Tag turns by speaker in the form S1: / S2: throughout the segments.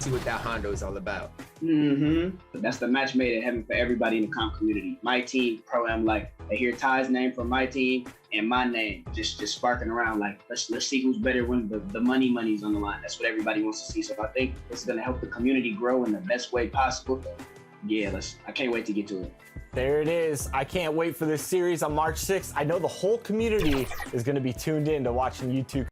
S1: See what that Hondo is all about.
S2: That's the match made in heaven for everybody in the comp community. My team, Pro-Am, like, I hear Ty's name from my team and my name just sparking around. Like, let's see who's better when the money's on the line. That's what everybody wants to see. So I think this is going to help the community grow in the best way possible. Yeah, I can't wait to get to it.
S3: There it is. I can't wait for this series on March 6th. I know the whole community is going to be tuned in to watching you two.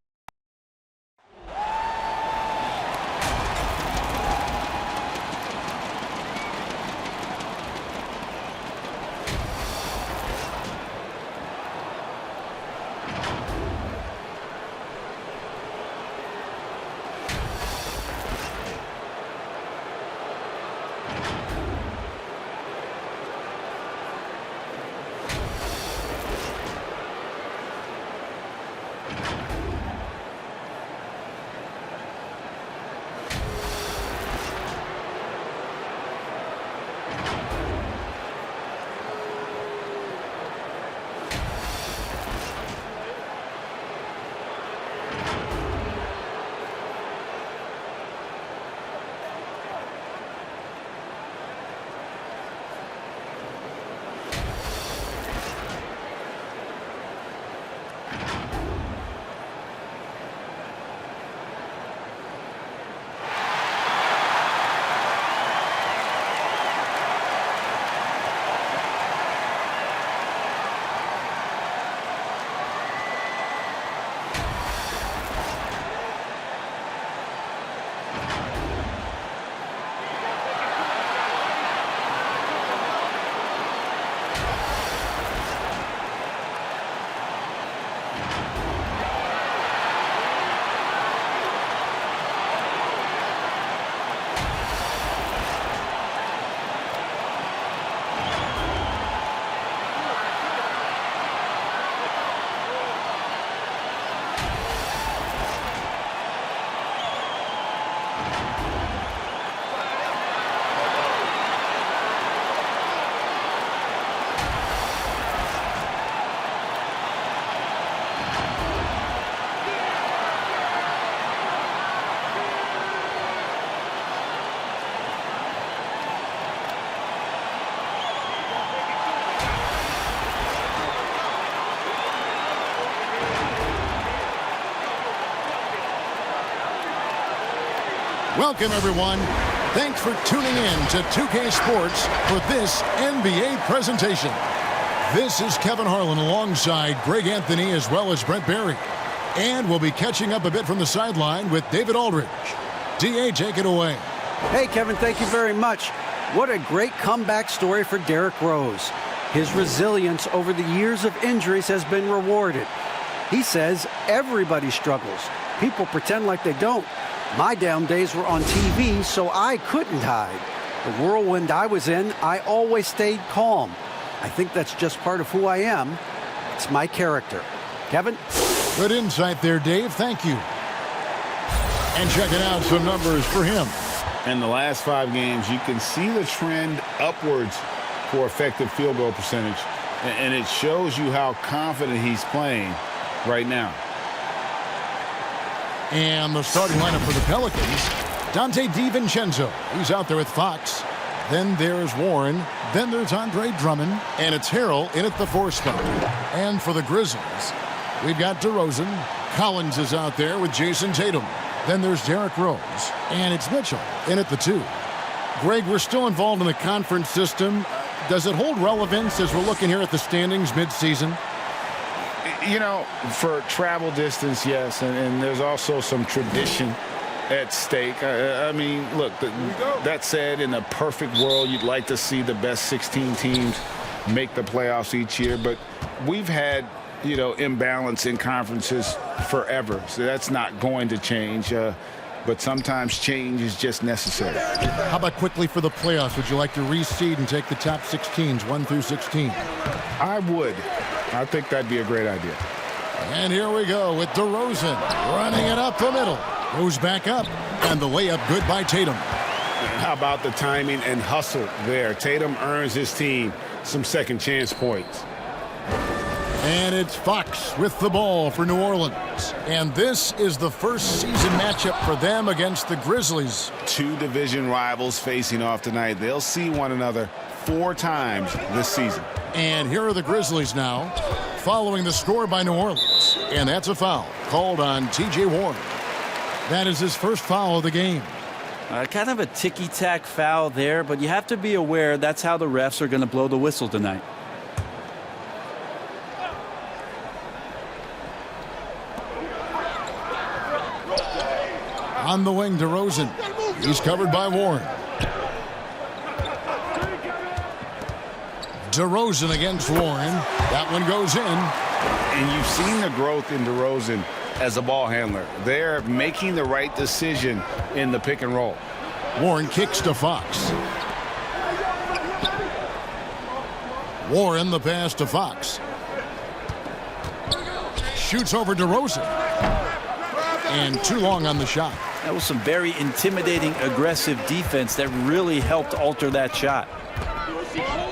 S4: Welcome, everyone. Thanks for tuning in to 2K Sports for this NBA presentation. This is Kevin Harlan alongside Greg Anthony as well as Brent Barry. And we'll be catching up a bit from the sideline with David Aldridge. DA, take it away.
S5: Hey, Kevin, thank you very much. What a great comeback story for Derrick Rose. His resilience over the years of injuries has been rewarded. He says everybody struggles. People pretend like they don't. My down days were on TV, so I couldn't hide. The whirlwind I was in, I always stayed calm. I think that's just part of who I am. It's my character. Kevin?
S4: Good insight there, Dave. Thank you. And checking out some numbers for him.
S6: In the last 5 games, you can see the trend upwards for effective field goal percentage. And it shows you how confident he's playing right now.
S4: And the starting lineup for the Pelicans, Dante DiVincenzo. He's out there with Fox. Then there's Warren. Then there's Andre Drummond. And it's Harrell in at the 4 spot. And for the Grizzlies, we've got DeRozan. Collins is out there with Jason Tatum. Then there's Derrick Rose. And it's Mitchell in at the 2. Greg, we're still involved in the conference system. Does it hold relevance as we're looking here at the standings midseason?
S6: You know, for travel distance, yes, and there's also some tradition at stake. I mean, look, that said, in a perfect world, you'd like to see the best 16 teams make the playoffs each year, but we've had, you know, imbalance in conferences forever, so that's not going to change. But sometimes change is just necessary.
S4: How about quickly for the playoffs? Would you like to reseed and take the top 16s, 1 through 16?
S6: I would. I think that'd be a great idea.
S4: And here we go with DeRozan running it up the middle. Goes back up, and the layup good by Tatum.
S6: How about the timing and hustle there? Tatum earns his team some second chance points.
S4: And it's Fox with the ball for New Orleans. And this is the first season matchup for them against the Grizzlies.
S6: Two division rivals facing off tonight. They'll see one another 4 times this season.
S4: And here are the Grizzlies now, following the score by New Orleans. And that's a foul called on T.J. Warren. That is his first foul of the game.
S5: Kind of a ticky-tack foul there, but you have to be aware that's how the refs are going to blow the whistle tonight.
S4: On the wing, DeRozan. He's covered by Warren. DeRozan against Warren. That one goes in.
S6: And you've seen the growth in DeRozan as a ball handler. They're making the right decision in the pick and roll.
S4: Warren kicks to Fox. Warren the pass to Fox. Shoots over DeRozan. And too long on the shot.
S5: That was some very intimidating, aggressive defense that really helped alter that shot.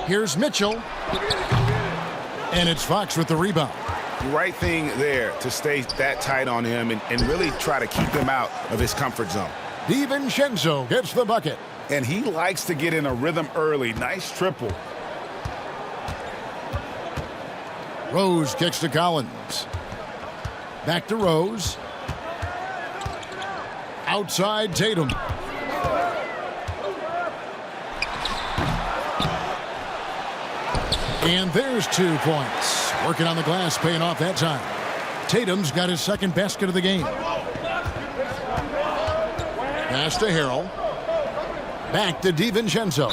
S4: Here's Mitchell. And it's Fox with the rebound.
S6: Right thing there to stay that tight on him and really try to keep him out of his comfort zone.
S4: DiVincenzo gets the bucket.
S6: And he likes to get in a rhythm early. Nice triple.
S4: Rose kicks to Collins. Back to Rose. Outside Tatum. And there's 2 points. Working on the glass, paying off that time. Tatum's got his second basket of the game. Pass to Harrell. Back to DiVincenzo.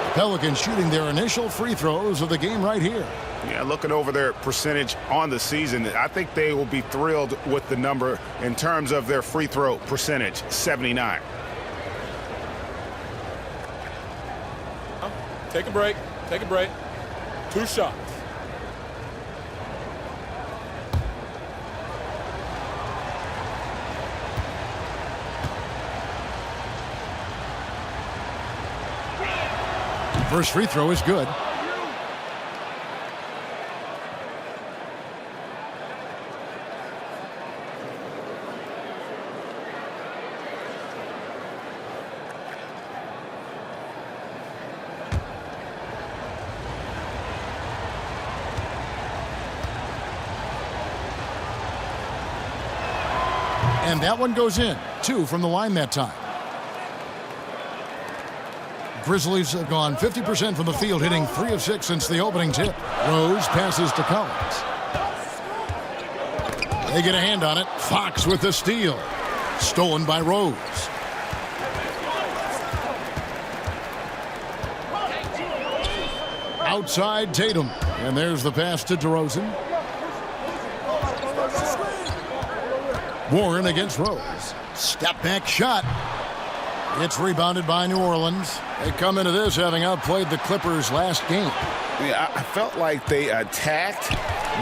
S4: The Pelicans shooting their initial free throws of the game right here.
S6: Yeah, looking over their percentage on the season, I think they will be thrilled with the number in terms of their free throw percentage, 79.
S1: Take a break. Take a break. 2 shots.
S4: First free throw is good. And that one goes in. 2 from the line that time. Grizzlies have gone 50% from the field, hitting 3 of 6 since the opening tip. Rose passes to Collins. They get a hand on it. Fox with the steal. Stolen by Rose. Outside Tatum. And there's the pass to DeRozan. Warren against Rose. Step back shot. It's rebounded by New Orleans. They come into this having outplayed the Clippers last game.
S6: Yeah, I felt like they attacked,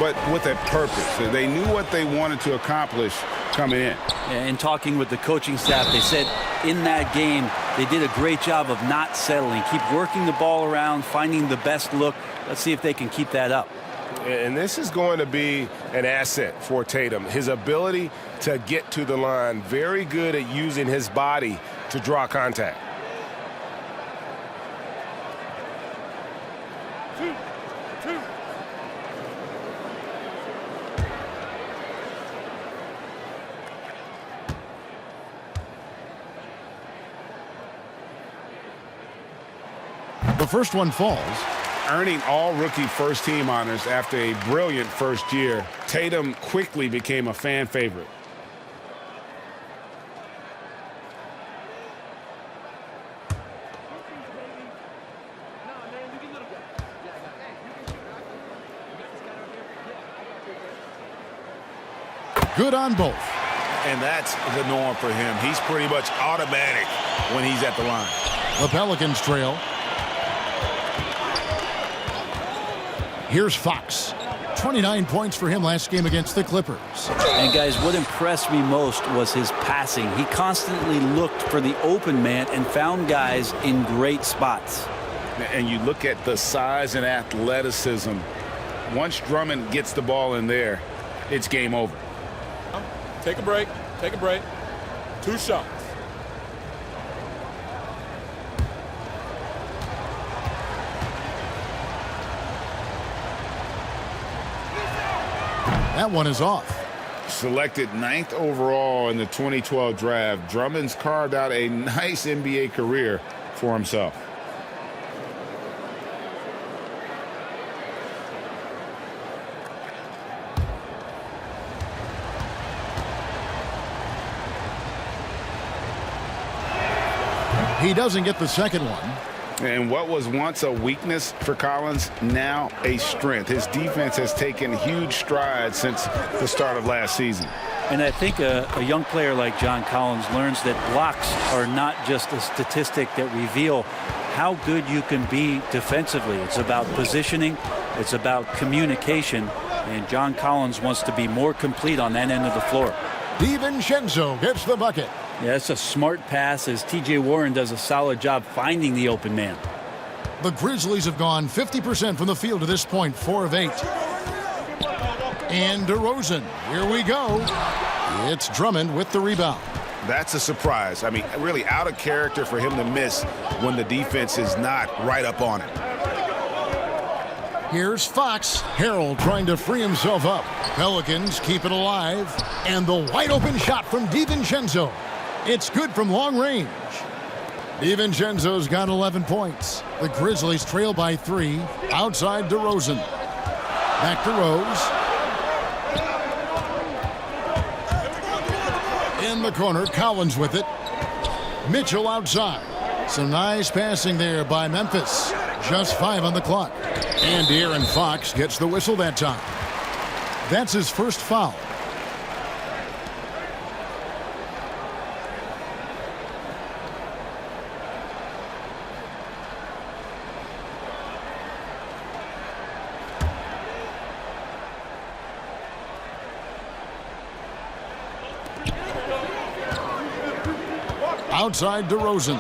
S6: but with a purpose. They knew what they wanted to accomplish coming in.
S5: And talking with the coaching staff, they said in that game they did a great job of not settling. Keep working the ball around, finding the best look. Let's see if they can keep that up.
S7: And this is going to be an asset for Tatum. His ability to get to the line, very good at using his body to draw contact.
S4: The first one falls.
S6: Earning all rookie first team honors after a brilliant first year, Tatum quickly became a fan favorite.
S4: Good on both.
S6: And that's the norm for him. He's pretty much automatic when he's at the line.
S4: The Pelicans trail. Here's Fox. 29 points for him last game against the Clippers.
S8: And guys, what impressed me most was his passing. He constantly looked for the open man and found guys in great spots.
S6: And you look at the size and athleticism. Once Drummond gets the ball in there, it's game over.
S1: Take a break. Take a break. 2 shots.
S4: That one is off.
S6: Selected 9th overall in the 2012 draft, Drummond's carved out a nice NBA career for himself.
S4: He doesn't get the second one.
S6: And what was once a weakness for Collins, now a strength. His defense has taken huge strides since the start of last season.
S8: And I think a young player like John Collins learns that blocks are not just a statistic that reveal how good you can be defensively. It's about positioning. It's about communication. And John Collins wants to be more complete on that end of the floor.
S4: DiVincenzo gets the bucket.
S8: Yeah, it's a smart pass as T.J. Warren does a solid job finding the open man.
S4: The Grizzlies have gone 50% from the field to this point, 4 of 8. And DeRozan, here we go. It's Drummond with the rebound.
S7: That's a surprise. I mean, really out of character for him to miss when the defense is not right up on him.
S4: Here's Fox. Harrell trying to free himself up. Pelicans keep it alive. And the wide open shot from DiVincenzo. It's good from long range. DiVincenzo's got 11 points. The Grizzlies trail by 3. Outside DeRozan. Back to Rose. In the corner, Collins with it. Mitchell outside. Some nice passing there by Memphis. Just 5 on the clock. And De'Aaron Fox gets the whistle that time. That's his first foul. Outside DeRozan.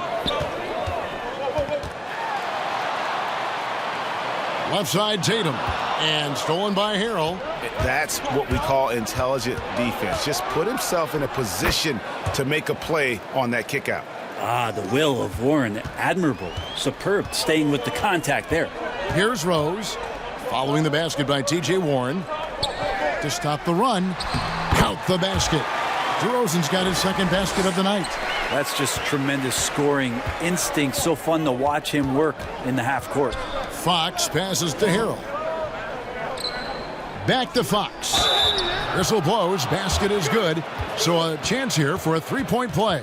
S4: Left side Tatum. And stolen by Harrell.
S7: That's what we call intelligent defense. Just put himself in a position to make a play on that kick out.
S8: Ah, the will of Warren, admirable, superb, staying with the contact there.
S4: Here's Rose. Following the basket by T.J. Warren. To stop the run. Count the basket. DeRozan's got his second basket of the night.
S8: That's just tremendous scoring instinct. So fun to watch him work in the half court.
S4: Fox passes to Harrell. Back to Fox. Whistle blows. Basket is good. So a chance here for a three-point play.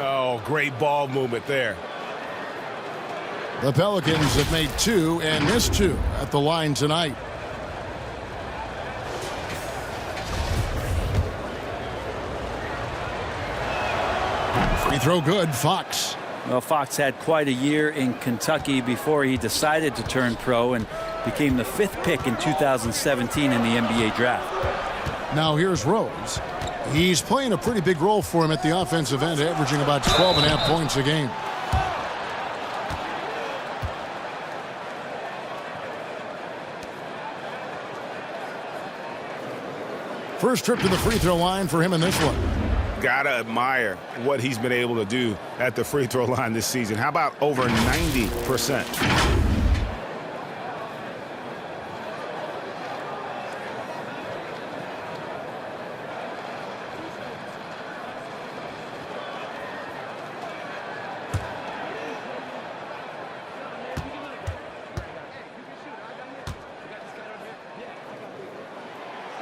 S7: Oh, great ball movement there.
S4: The Pelicans have made 2 and missed 2 at the line tonight. Free throw good, Fox.
S8: Well, Fox had quite a year in Kentucky before he decided to turn pro and became the 5th pick in 2017 in the NBA draft.
S4: Now here's Rose. He's playing a pretty big role for him at the offensive end, averaging about 12.5 points a game. First trip to the free throw line for him in this one.
S7: Gotta admire what he's been able to do at the free throw line this season. How about over 90%?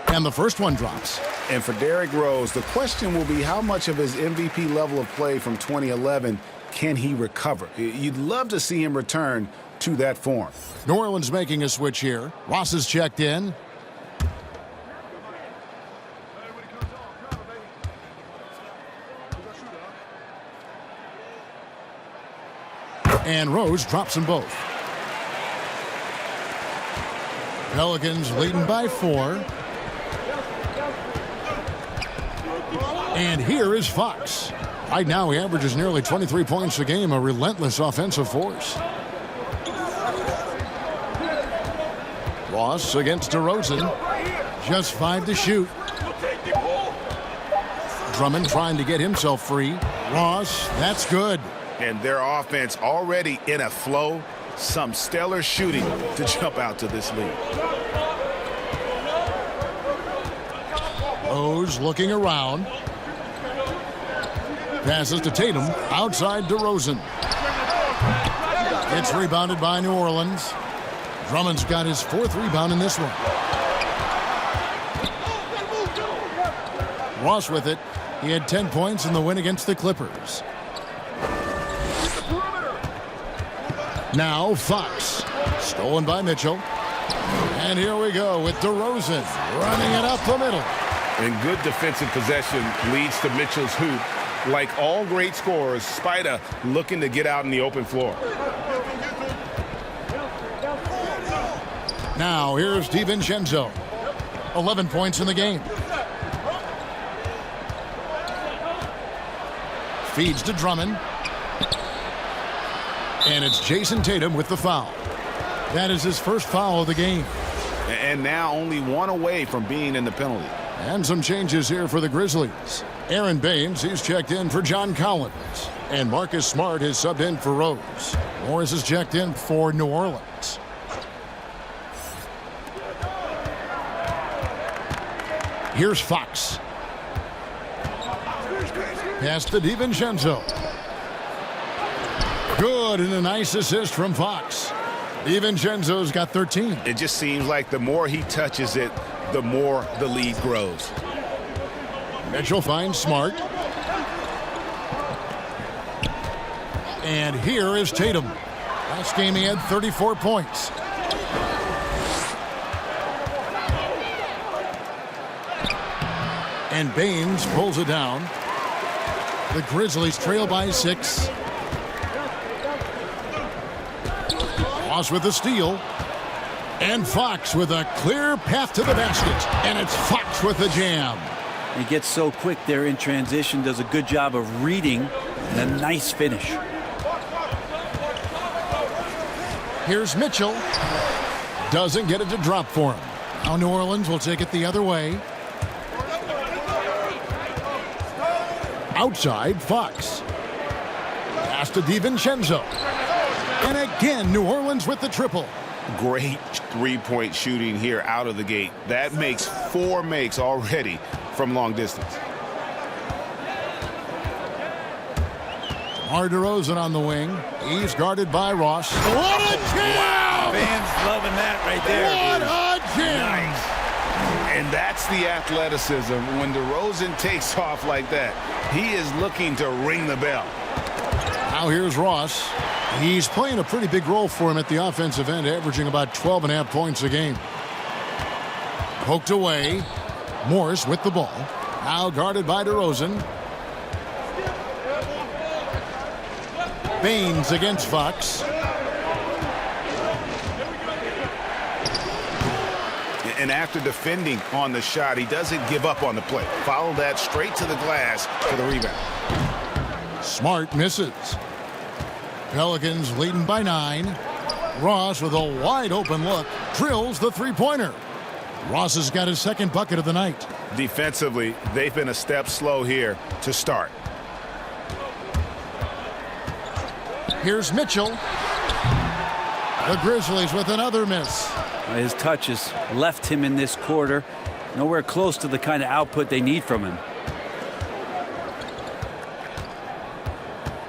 S4: And the first one drops.
S7: And for Derrick Rose, the question will be how much of his MVP level of play from 2011 can he recover? You'd love to see him return to that form.
S4: New Orleans making a switch here. Ross is checked in. And Rose drops them both. Pelicans leading by 4. And here is Fox. Right now, he averages nearly 23 points a game, a relentless offensive force. Ross against DeRozan. Just 5 to shoot. Drummond trying to get himself free. Ross, that's good.
S6: And their offense already in a flow. Some stellar shooting to jump out to this lead.
S4: Rose looking around. Passes to Tatum. Outside DeRozan. It's rebounded by New Orleans. Drummond's got his 4th rebound in this one. Ross with it. He had 10 points in the win against the Clippers. Now Fox. Stolen by Mitchell. And here we go with DeRozan running it up the middle.
S7: And good defensive possession leads to Mitchell's hoop. Like all great scorers, Spida looking to get out in the open floor.
S4: Now here's DiVincenzo. 11 points in the game. Feeds to Drummond. And it's Jason Tatum with the foul. That is his first foul of the game.
S6: And now only 1 away from being in the penalty.
S4: And some changes here for the Grizzlies. Aaron Baines, he's checked in for John Collins. And Marcus Smart has subbed in for Rose. Morris is checked in for New Orleans. Here's Fox. Pass to DiVincenzo. Good, and a nice assist from Fox. DiVincenzo's got 13.
S6: It just seems like the more he touches it, the more the lead grows.
S4: Mitchell finds Smart. And here is Tatum. Last game he had 34 points. And Baines pulls it down. The Grizzlies trail by 6. Ross with the steal. And Fox with a clear path to the basket. And it's Fox with the jam.
S8: He gets so quick there in transition, does a good job of reading, and a nice finish.
S4: Here's Mitchell. Doesn't get it to drop for him. Now New Orleans will take it the other way. Outside, Fox. Pass to DiVincenzo. And again, New Orleans with the triple.
S6: Great three-point shooting here out of the gate. That makes 4 makes already from long distance.
S4: DeMar DeRozan on the wing. He's guarded by Ross. What a jam!
S8: Wow, fans loving that right there.
S4: What a jam!
S6: Nice. And that's the athleticism. When DeRozan takes off like that, he is looking to ring the bell.
S4: Now here's Ross. He's playing a pretty big role for him at the offensive end, averaging about 12.5 points a game. Poked away. Morris with the ball. Now guarded by DeRozan. Baines against Fox.
S6: And after defending on the shot, he doesn't give up on the play. Follow that straight to the glass for the rebound.
S4: Smart misses. Pelicans leading by 9. Ross with a wide open look drills the three-pointer. Ross has got his 2nd bucket of the night.
S6: Defensively, they've been a step slow here to start.
S4: Here's Mitchell. The Grizzlies with another miss.
S8: His touch has left him in this quarter. Nowhere close to the kind of output they need from him.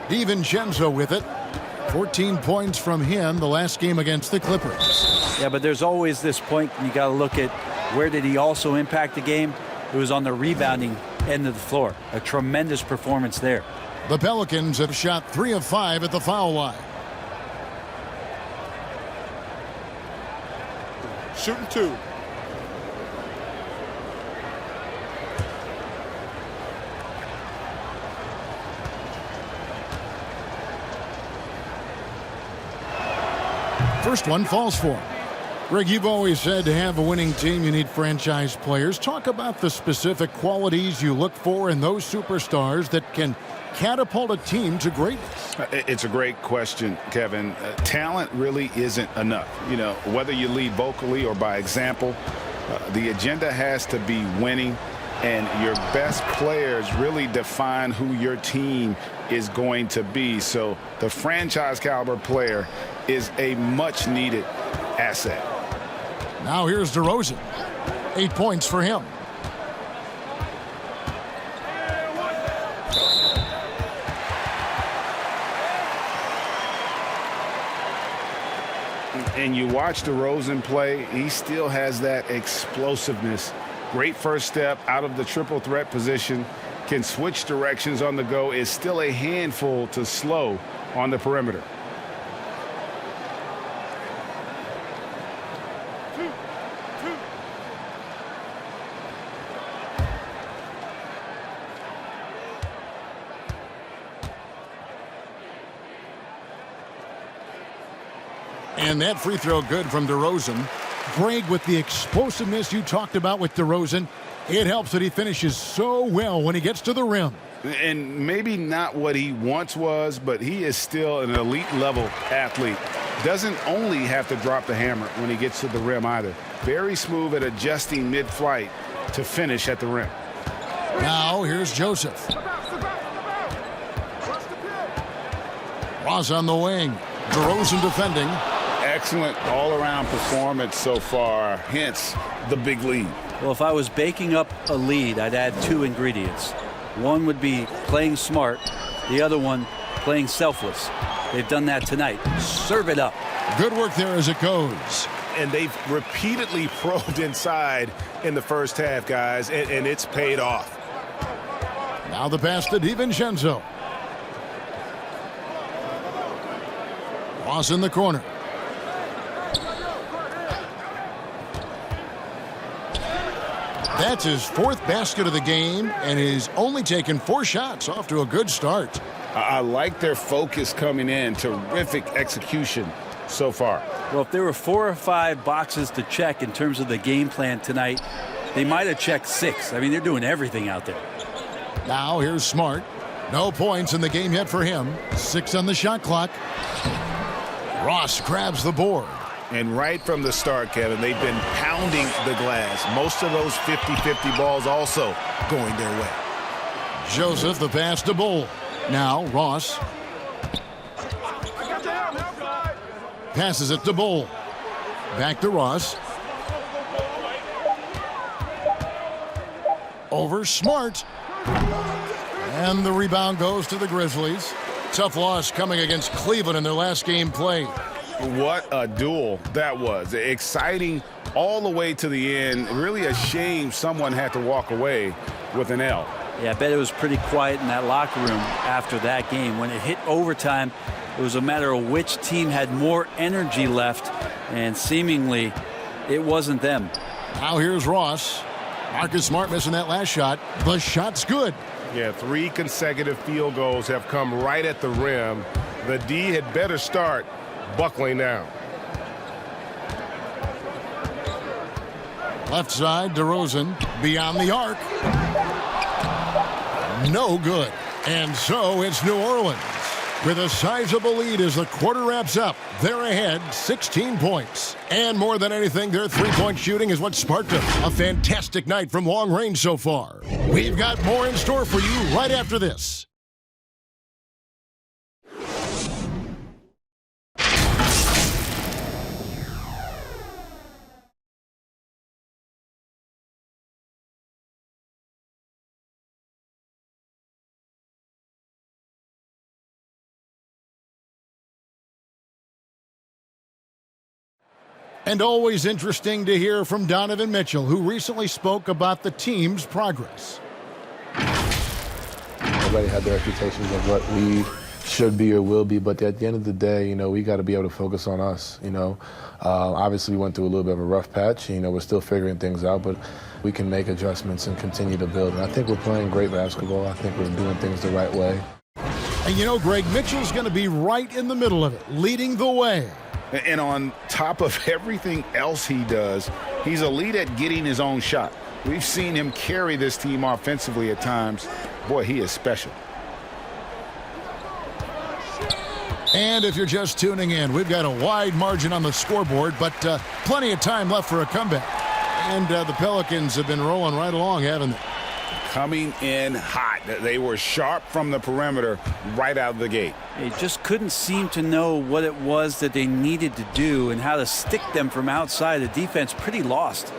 S4: DiVincenzo with it. 14 points from him the last game against the Clippers.
S8: Yeah, but there's always this point you got to look at where did he also impact the game. It was on the rebounding end of the floor. A tremendous performance there.
S4: The Pelicans have shot 3 of 5 at the foul line.
S1: Shooting 2.
S4: First one falls for him. Greg, you've always said to have a winning team, you need franchise players. Talk about the specific qualities you look for in those superstars that can catapult a team to greatness.
S6: It's a great question, Kevin. Talent really isn't enough. You know, whether you lead vocally or by example, the agenda has to be winning, and your best players really define who your team is going to be. So the franchise caliber player is a much needed asset.
S4: Now here's DeRozan. 8 points for him.
S6: And you watch DeRozan play, he still has that explosiveness. Great first step out of the triple threat position. Can switch directions on the go. Is still a handful to slow on the perimeter.
S4: And that free throw good from DeRozan. Greg, with the explosiveness you talked about with DeRozan, it helps that he finishes so well when he gets to the rim.
S6: And maybe not what he once was, but he is still an elite level athlete. Doesn't only have to drop the hammer when he gets to the rim either. Very smooth at adjusting mid-flight to finish at the rim.
S4: Now here's Joseph. Ross on the wing. DeRozan defending.
S6: Excellent all-around performance so far, hence the big lead.
S8: Well, if I was baking up a lead, I'd add 2 ingredients. One would be playing smart. The other one, playing selfless. They've done that tonight. Serve it up.
S4: Good work there as it goes.
S7: And they've repeatedly probed inside in the first half, guys, and it's paid off.
S4: Now the pass to DiVincenzo. Ross in the corner. That's his 4th basket of the game, and he's only taken 4 shots. Off to a good start.
S6: I like their focus coming in. Terrific execution so far.
S8: Well, if there were 4 or 5 boxes to check in terms of the game plan tonight, they might have checked 6. I mean, they're doing everything out there.
S4: Now here's Smart. No points in the game yet for him. 6 on the shot clock. Ross grabs the board.
S7: And right from the start, Kevin, they've been pounding the glass. Most of those 50-50 balls also going their way.
S4: Joseph, the pass to Bull. Now Ross. Passes it to Bull. Back to Ross. Over Smart. And the rebound goes to the Grizzlies. Tough loss coming against Cleveland in their last game played.
S6: What a duel that was. Exciting all the way to the end. Really a shame someone had to walk away with an L.
S8: Yeah, I bet it was pretty quiet in that locker room after that game. When it hit overtime, it was a matter of which team had more energy left, and seemingly it wasn't them.
S4: Now here's Ross. Marcus Smart missing that last shot. The shot's good.
S7: Yeah, 3 consecutive field goals have come right at the rim. The D had better start buckling down.
S4: Left side, DeRozan beyond the arc. No good. And so it's New Orleans with a sizable lead as the quarter wraps up. They're ahead 16 points. And more than anything, their three-point shooting is what sparked a fantastic night from long range so far. We've got more in store for you right after this. And always interesting to hear from Donovan Mitchell, who recently spoke about the team's progress.
S9: Everybody had their expectations of what we should be or will be, but at the end of the day, we got to be able to focus on us. Obviously we went through a little bit of a rough patch. We're still figuring things out, but we can make adjustments and continue to build. And I think we're playing great basketball. I think we're doing things the right way.
S4: And Greg, Mitchell's going to be right in the middle of it, leading the way.
S6: And on top of everything else he does, he's elite at getting his own shot. We've seen him carry this team offensively at times. Boy, he is special.
S4: And if you're just tuning in, we've got a wide margin on the scoreboard, but plenty of time left for a comeback. And the Pelicans have been rolling right along, haven't they?
S6: Coming in hot. They were sharp from the perimeter right out of the gate.
S8: They just couldn't seem to know what it was that they needed to do and how to stick them from outside. The defense pretty lost.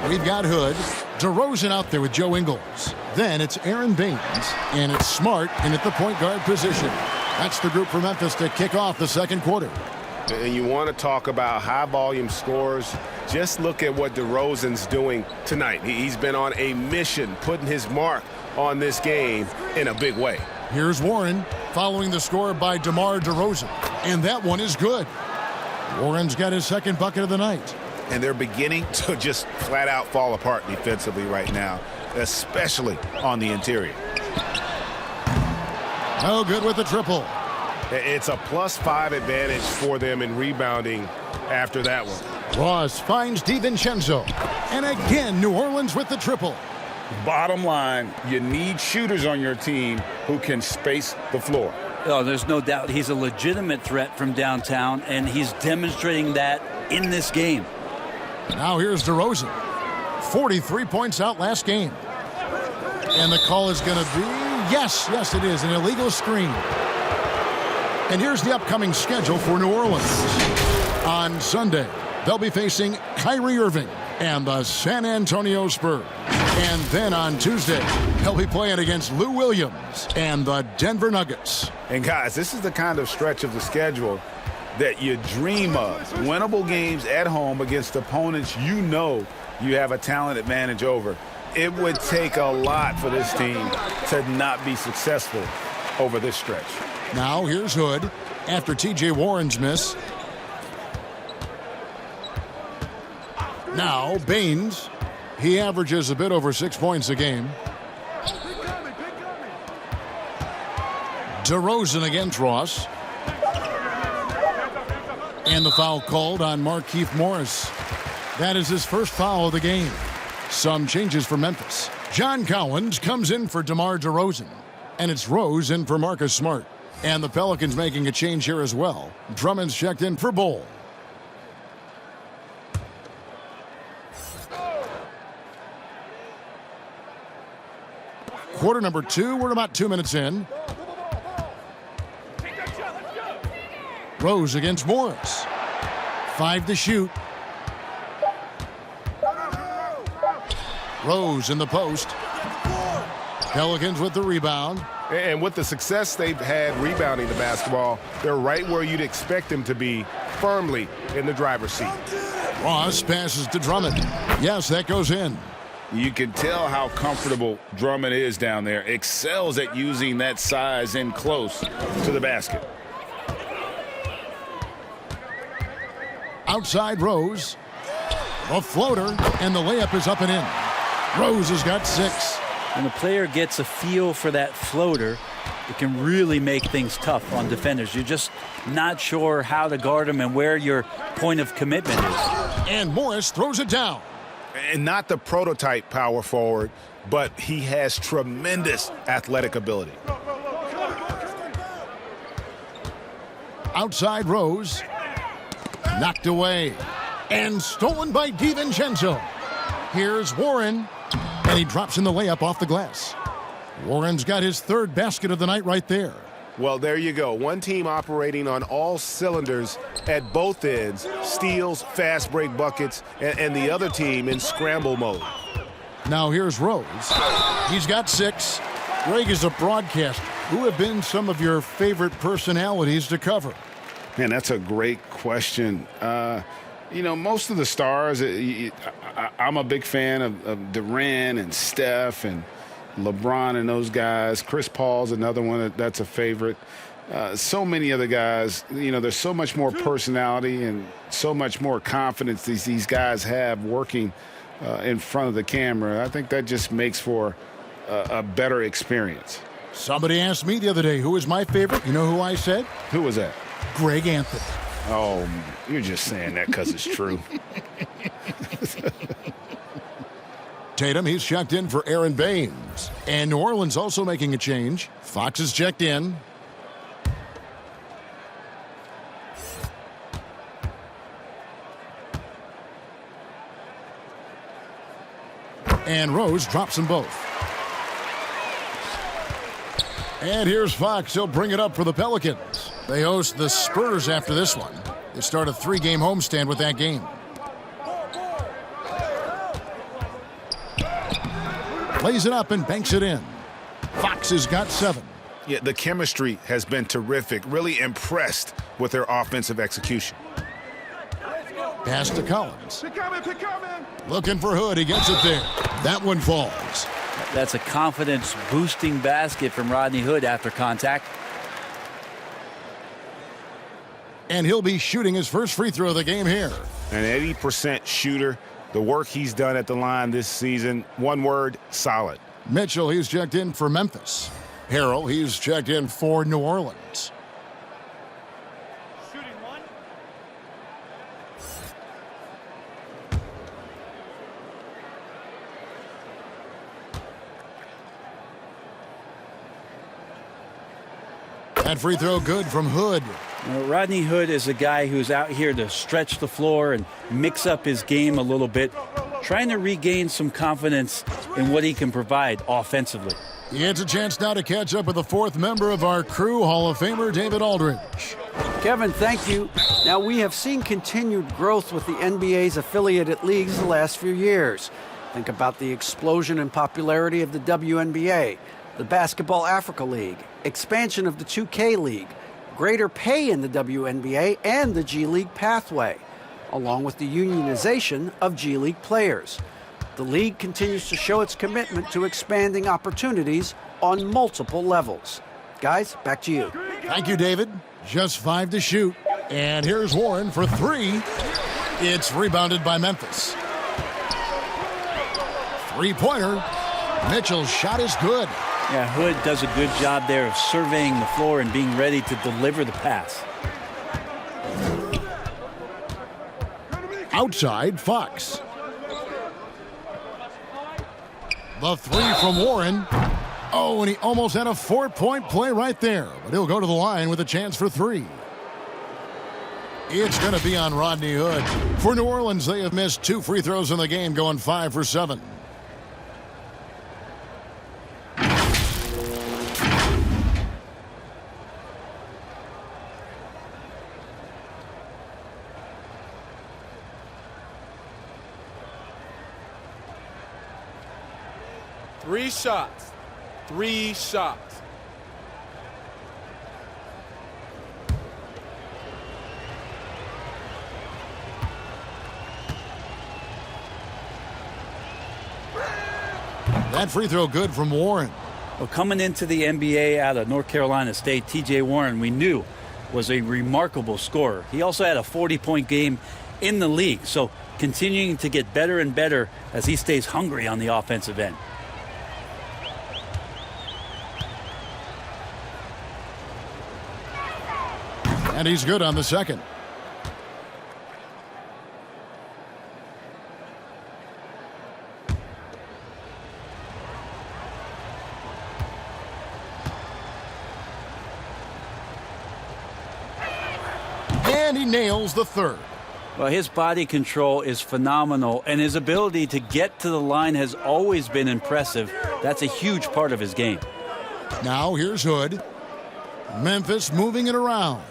S4: We've got Hood, DeRozan out there with Joe Ingles. Then it's Aaron Baines, and it's Smart in at the point guard position. That's the group for Memphis to kick off the second quarter.
S7: And you want to talk about high-volume scores, just look at what DeRozan's doing tonight. He's been on a mission, putting his mark on this game in a big way.
S4: Here's Warren following the score by DeMar DeRozan, and that one is good. Warren's got his second bucket of the night.
S6: And they're beginning to just flat out fall apart defensively right now, especially on the interior.
S4: No good with the triple.
S7: It's a +5 advantage for them in rebounding after that one.
S4: Ross finds DiVincenzo. And again, New Orleans with the triple.
S6: Bottom line, you need shooters on your team who can space the floor.
S8: Oh, there's no doubt he's a legitimate threat from downtown, and he's demonstrating that in this game.
S4: Now here's DeRozan. 43 points out last game. And the call is going to be, yes, it is, an illegal screen. And here's the upcoming schedule for New Orleans. On Sunday, they'll be facing Kyrie Irving and the San Antonio Spurs. And then on Tuesday, they'll be playing against Lou Williams and the Denver Nuggets.
S6: And guys, this is the kind of stretch of the schedule that you dream of. Winnable games at home against opponents you know you have a talent advantage over. It would take a lot for this team to not be successful over this stretch.
S4: Now here's Hood after T.J. Warren's miss. Now Baines. He averages a bit over 6 points a game. DeRozan against Ross. And the foul called on Markieff Morris. That is his first foul of the game. Some changes for Memphis. John Collins comes in for DeMar DeRozan. And it's Rose in for Marcus Smart. And the Pelicans making a change here as well. Drummond's checked in for Bol. Quarter number 2, we're about 2 minutes in. Rose against Morris. 5 to shoot. Rose in the post. Pelicans with the rebound.
S7: And with the success they've had rebounding the basketball, they're right where you'd expect them to be, firmly in the driver's seat.
S4: Ross passes to Drummond. Yes, that goes in.
S6: You can tell how comfortable Drummond is down there. Excels at using that size in close to the basket.
S4: Outside Rose. A floater, and the layup is up and in. Rose has got 6.
S8: When the player gets a feel for that floater, it can really make things tough on defenders. You're just not sure how to guard them and where your point of commitment is.
S4: And Morris throws it down.
S7: And not the prototype power forward, but he has tremendous athletic ability.
S4: Outside Rose. Knocked away. And stolen by DiVincenzo. Here's Warren. And he drops in the layup off the glass. Warren's got his 3rd basket of the night right there.
S7: Well, there you go. One team operating on all cylinders at both ends. Steals, fast break buckets, and the other team in scramble mode.
S4: Now here's Rose. He's got 6. Greg, is a broadcaster, who have been some of your favorite personalities to cover?
S6: Man, that's a great question. You know, most of the stars, I'm a big fan of Durant and Steph and LeBron and those guys. Chris Paul's another one that's a favorite. So many other guys, you know, there's so much more personality and so much more confidence these guys have working in front of the camera. I think that just makes for a better experience.
S4: Somebody asked me the other day who was my favorite. You know who I said?
S6: Who was that?
S4: Greg Anthony.
S6: Oh, you're just saying that because it's true.
S4: Tatum, he's checked in for Aaron Baines. And New Orleans also making a change. Fox is checked in. And Rose drops them both. And here's Fox. He'll bring it up for the Pelicans. They host the Spurs after this one. They start a 3-game homestand with that game. Lays it up and banks it in. Fox has got 7.
S6: Yeah, the chemistry has been terrific. Really impressed with their offensive execution.
S4: Pass to Collins. Looking for Hood. He gets it there. That one falls.
S8: That's a confidence-boosting basket from Rodney Hood after contact.
S4: And he'll be shooting his first free throw of the game here.
S6: An 80% shooter. The work he's done at the line this season, one word, solid.
S4: Mitchell, he's checked in for Memphis. Harrell, he's checked in for New Orleans.
S1: Shooting one.
S4: That free throw good from Hood.
S8: Rodney Hood is a guy who's out here to stretch the floor and mix up his game a little bit, trying to regain some confidence in what he can provide offensively.
S4: He gets a chance now to catch up with the 4th member of our crew, Hall of Famer David Aldridge.
S5: Kevin, thank you. Now, we have seen continued growth with the NBA's affiliated leagues the last few years. Think about the explosion in popularity of the WNBA, the Basketball Africa League, expansion of the 2K League, greater pay in the WNBA and the G League pathway, along with the unionization of G League players. The league continues to show its commitment to expanding opportunities on multiple levels. Guys, back to you.
S4: Thank you, David. Just 5 to shoot. And here's Warren for 3. It's rebounded by Memphis. 3-pointer. Mitchell's shot is good.
S8: Yeah, Hood does a good job there of surveying the floor and being ready to deliver the pass.
S4: Outside, Fox. The 3 from Warren. Oh, and he almost had a 4-point play right there. But he'll go to the line with a chance for 3. It's going to be on Rodney Hood. For New Orleans, they have missed 2 free throws in the game, going 5 for 7.
S1: Three shots. 3 shots.
S4: That free throw good from Warren.
S8: Well, coming into the NBA out of North Carolina State, T.J. Warren, we knew was a remarkable scorer. He also had a 40-point game in the league, so continuing to get better and better as he stays hungry on the offensive end.
S4: And he's good on the second. And he nails the third.
S8: Well, his body control is phenomenal, and his ability to get to the line has always been impressive. That's a huge part of his game.
S4: Now here's Hood. Memphis moving it around.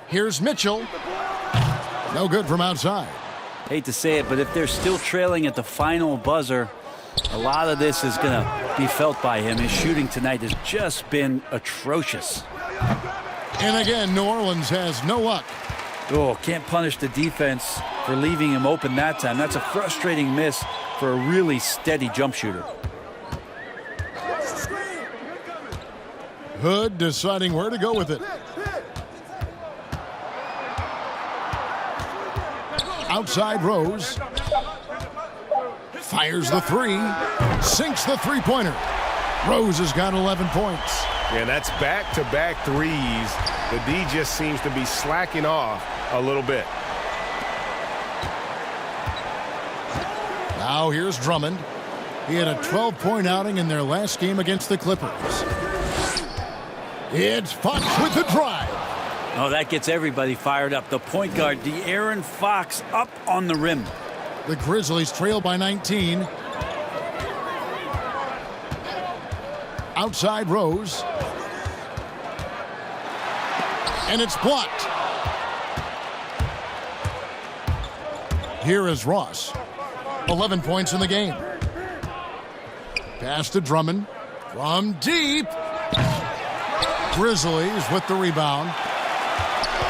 S4: Here's Mitchell. No good from outside.
S8: Hate to say it, but if they're still trailing at the final buzzer, a lot of this is going to be felt by him. His shooting tonight has just been atrocious.
S4: And again, New Orleans has no luck.
S8: Oh, can't punish the defense for leaving him open that time. That's a frustrating miss for a really steady jump shooter.
S4: Hood deciding where to go with it. Outside Rose. Fires the 3. Sinks the 3-pointer. Rose has got 11 points.
S7: Yeah, that's back-to-back threes The D just seems to be slacking off a little bit.
S4: Now here's Drummond. He had a 12-point outing in their last game against the Clippers. It's Fox with the drive.
S8: Oh, that gets everybody fired up. The point guard, De'Aaron Fox, up on the rim.
S4: The Grizzlies trail by 19. Outside Rose. And it's blocked. Here is Ross. 11 points in the game. Pass to Drummond. From deep. Grizzlies with the rebound.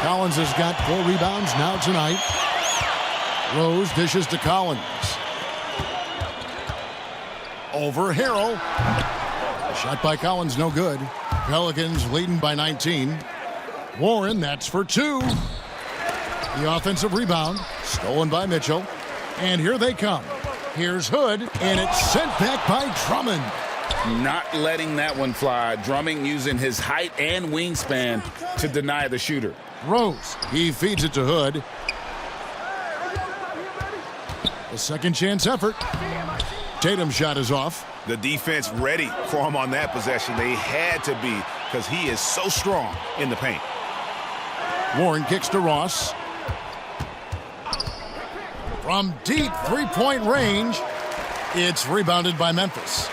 S4: Collins has got 4 rebounds now tonight. Rose dishes to Collins. Over Harrell. Shot by Collins, no good. Pelicans leading by 19. Warren, that's for 2. The offensive rebound, stolen by Mitchell. And here they come. Here's Hood, and it's sent back by Drummond.
S6: Not letting that one fly. Drummond using his height and wingspan to deny the shooter.
S4: Rose, he feeds it to Hood. A second chance effort. Tatum's shot is off.
S7: The defense ready for him on that possession. They had to be, because he is so strong in the paint.
S4: Warren kicks to Ross. From deep three-point range, it's rebounded by Memphis.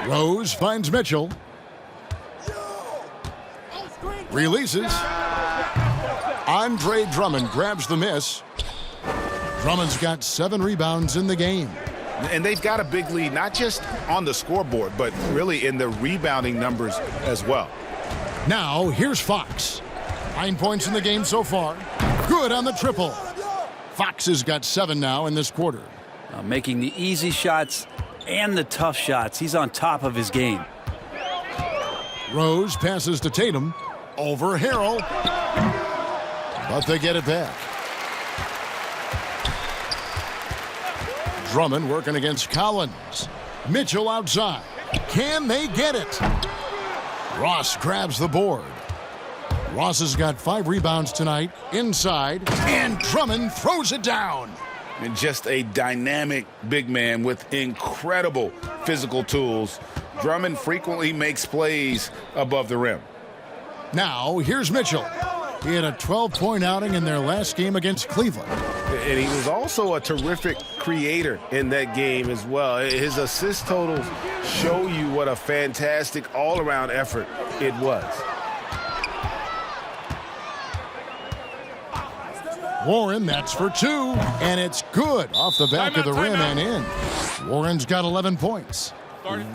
S4: Rose finds Mitchell. Releases. Andre Drummond grabs the miss. Drummond's got 7 rebounds in the game.
S7: And they've got a big lead, not just on the scoreboard, but really in the rebounding numbers as well.
S4: Now, here's Fox. 9 points in the game so far. Good on the triple. Fox has got 7 now in this quarter.
S8: Making the easy shots and the tough shots. He's on top of his game.
S4: Rose passes to Tatum. Over Harrell. But they get it back. Drummond working against Collins. Mitchell outside. Can they get it? Ross grabs the board. Ross has got 5 rebounds tonight. Inside. And Drummond throws it down.
S6: And just a dynamic big man with incredible physical tools. Drummond frequently makes plays above the rim.
S4: Now, here's Mitchell. He had a 12-point outing in their last game against Cleveland.
S7: And he was also a terrific creator in that game as well. His assist totals show you what a fantastic all-around effort it was.
S4: Warren, that's for 2. And it's good off the back of the rim and in. Warren's got 11 points.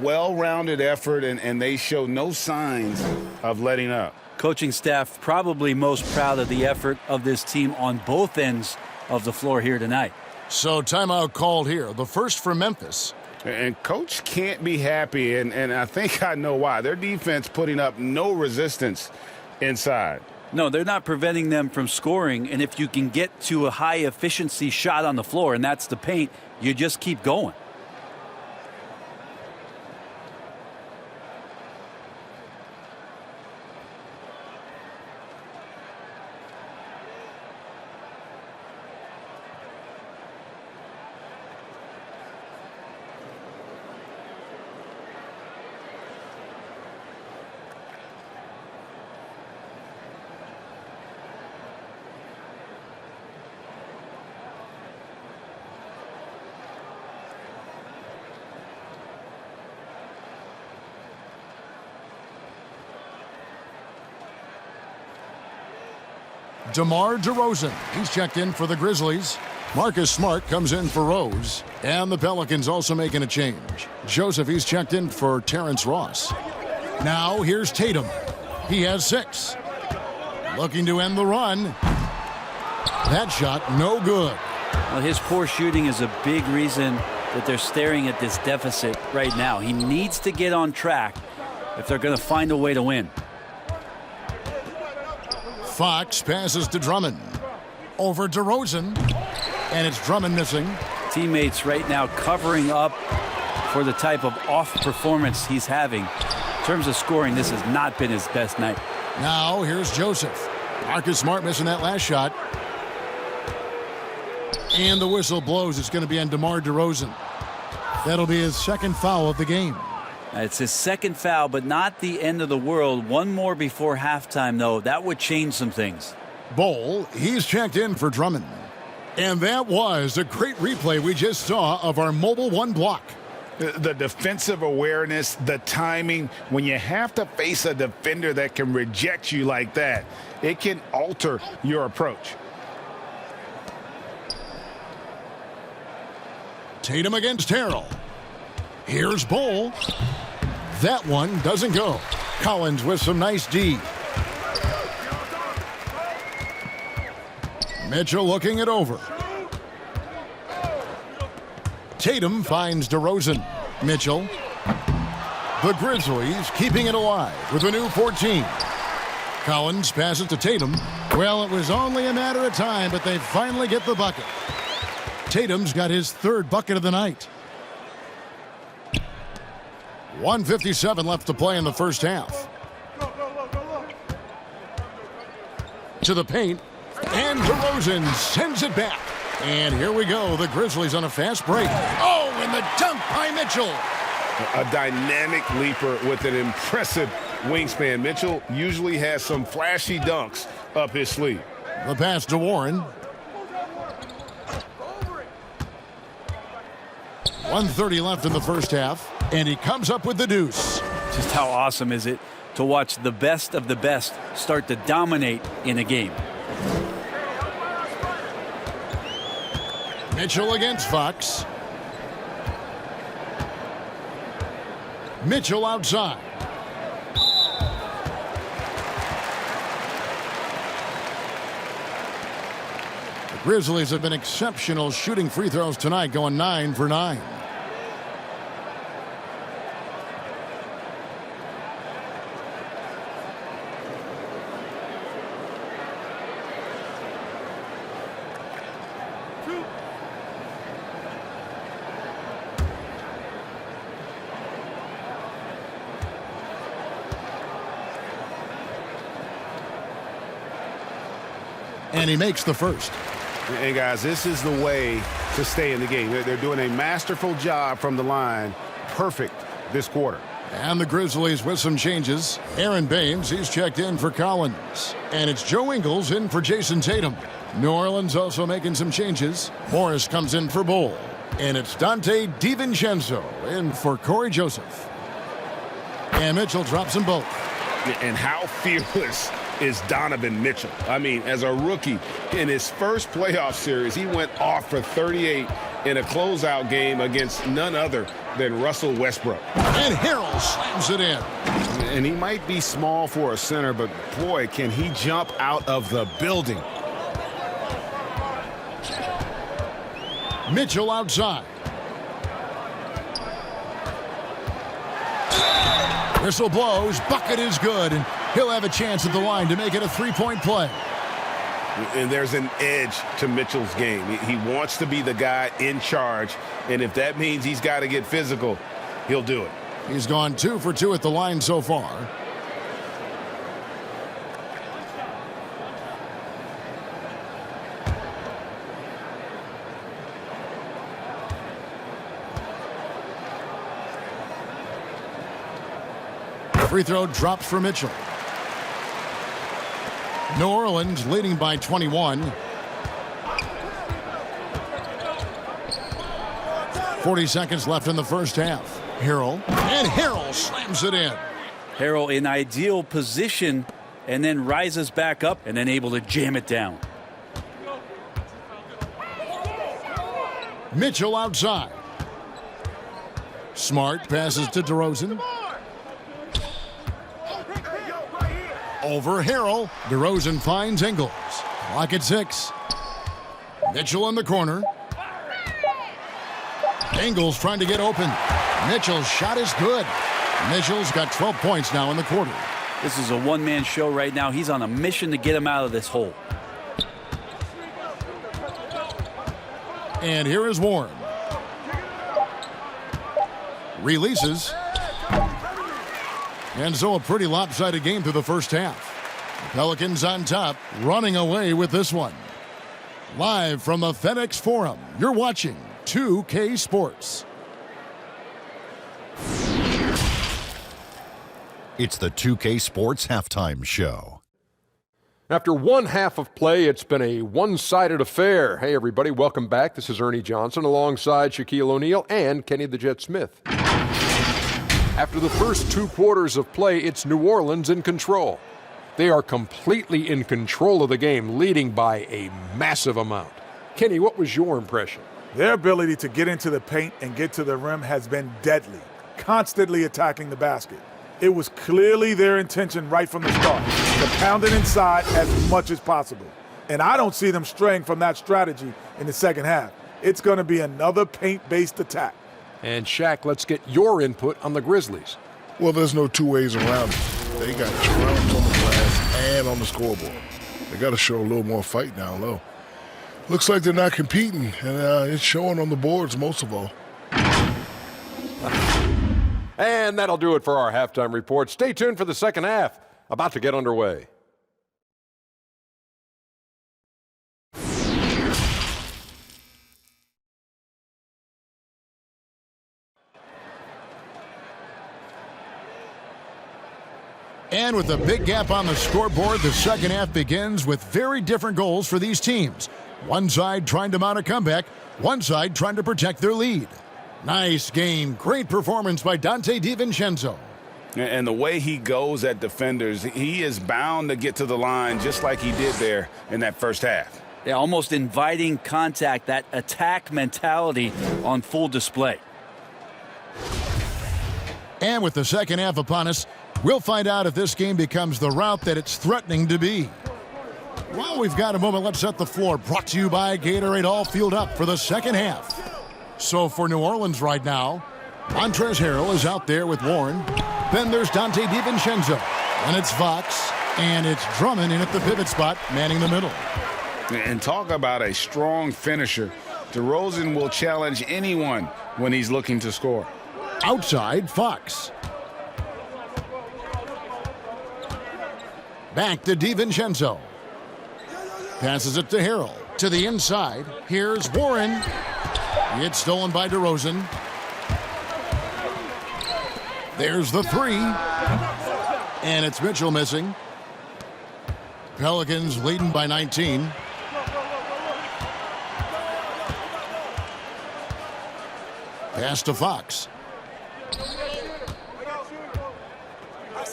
S6: Well-rounded effort, and they show no signs of letting up.
S8: Coaching staff probably most proud of the effort of this team on both ends of the floor here tonight.
S4: So timeout called here. The first for Memphis.
S6: And Coach can't be happy, and I think I know why. Their defense putting up no resistance inside.
S8: No, they're not preventing them from scoring, and if you can get to a high-efficiency shot on the floor, and that's the paint, you just keep going.
S4: DeMar DeRozan. He's checked in for the Grizzlies. Marcus Smart comes in for Rose. And the Pelicans also making a change. Joseph, he's checked in for Terrence Ross. Now here's Tatum. He has 6. Looking to end the run. That shot no good.
S8: Well, his poor shooting is a big reason that they're staring at this deficit right now. He needs to get on track if they're going to find a way to win.
S4: Fox passes to Drummond. Over DeRozan. And it's Drummond missing.
S8: Teammates right now covering up for for the type of off performance he's having. In terms of scoring, this has not been his best night.
S4: Now here's Joseph. Marcus Smart missing that last shot. And the whistle blows. It's going to be on DeMar DeRozan. That'll be his second foul of the game.
S8: It's his second foul, but not the end of the world. One more before halftime, though. That would change some things.
S4: Bol, he's checked in for Drummond. And that was a great replay we just saw of our Mobile One block.
S6: The defensive awareness, the timing, when you have to face a defender that can reject you like that, it can alter your approach.
S4: Tatum against Harrell. Here's Bol. That one doesn't go. Collins with some nice D. Mitchell looking it over. Tatum finds DeRozan. Mitchell. The Grizzlies keeping it alive with a new 14. Collins passes to Tatum. Well, it was only a matter of time, but they finally get the bucket. Tatum's got his third bucket of the night. 1:57 left to play in the first half. To the paint. And DeRozan sends it back. And here we go. The Grizzlies on a fast break. Oh, and the dunk by Mitchell.
S7: A dynamic leaper with an impressive wingspan. Mitchell usually has some flashy dunks up his sleeve.
S4: The pass to Warren. 1:30 left in the first half. And he comes up with the deuce.
S8: Just how awesome is it to watch the best of the best start to dominate in a game?
S4: Mitchell against Fox. Mitchell outside. The Grizzlies have been exceptional shooting free throws tonight, going 9 for 9. And he makes the first.
S7: And guys, this is the way to stay in the game. They're doing a masterful job from the line. Perfect this quarter.
S4: And the Grizzlies with some changes. Aaron Baines, he's checked in for Collins. And it's Joe Ingles in for Jason Tatum. New Orleans also making some changes. Morris comes in for Bol. And it's Donte DiVincenzo in for Corey Joseph. And Mitchell drops them both.
S7: And how fearless is Donovan Mitchell? I mean, as a rookie, in his first playoff series, he went off for 38 in a closeout game against none other than Russell Westbrook.
S4: And Harrell slams it in.
S7: And he might be small for a center, but boy, can he jump out of the building.
S4: Mitchell outside. Whistle blows. Bucket is good. And he'll have a chance at the line to make it a three-point play.
S7: And there's an edge to Mitchell's game. He wants to be the guy in charge. And if that means he's got to get physical, he'll do it.
S4: He's gone 2 for 2 at the line so far. Free throw drops for Mitchell. New Orleans leading by 21. 40 seconds left in the first half. Harrell. And Harrell slams it in.
S8: Harrell in ideal position and then rises back up and then able to jam it down.
S4: Mitchell outside. Smart passes to DeRozan. Over Harrell. DeRozan finds Ingles. Clock at 6. Mitchell in the corner. Ingles trying to get open. Mitchell's shot is good. Mitchell's got 12 points now in the quarter.
S8: This is a one-man show right now. He's on a mission to get him out of this hole.
S4: And here is Warren. Releases. And so a pretty lopsided game through the first half. Pelicans on top, running away with this one. Live from the FedEx Forum, you're watching 2K Sports.
S10: It's the 2K Sports Halftime Show.
S11: After one half of play, it's been a one-sided affair. Hey, everybody, welcome back. This is Ernie Johnson alongside Shaquille O'Neal and Kenny the Jet Smith. After the first 2 quarters of play, it's New Orleans in control. They are completely in control of the game, leading by a massive amount. Kenny, what was your impression?
S12: Their ability to get into the paint and get to the rim has been deadly, constantly attacking the basket. It was clearly their intention right from the start to pound it inside as much as possible. And I don't see them straying from that strategy in the second half. It's going to be another paint-based attack.
S11: And Shaq, let's get your input on the Grizzlies.
S13: Well, there's no two ways around it. They got drums on the glass and on the scoreboard. They got to show a little more fight down low. Looks like they're not competing, and it's showing on the boards most of all.
S11: And that'll do it for our halftime report. Stay tuned for the second half, about to get underway.
S4: And with a big gap on the scoreboard, the second half begins with very different goals for these teams. One side trying to mount a comeback, one side trying to protect their lead. Nice game. Great performance by Donte DiVincenzo.
S6: And the way he goes at defenders, he is bound to get to the line just like he did there in that first half.
S8: Yeah, almost inviting contact, that attack mentality on full display.
S4: And with the second half upon us, we'll find out if this game becomes the route that it's threatening to be. Well, we've got a moment. Let's set the floor. Brought to you by Gatorade, all fueled up for the second half. So for New Orleans right now, Montrezl Harrell is out there with Warren. Then there's Donte DiVincenzo. And it's Fox. And it's Drummond in at the pivot spot, manning the middle.
S6: And talk about a strong finisher. DeRozan will challenge anyone when he's looking to score.
S4: Outside, Fox. Back to DiVincenzo. Passes it to Harrell. To the inside. Here's Warren. It's stolen by DeRozan. There's the three. And it's Mitchell missing. Pelicans leading by 19. Pass to Fox.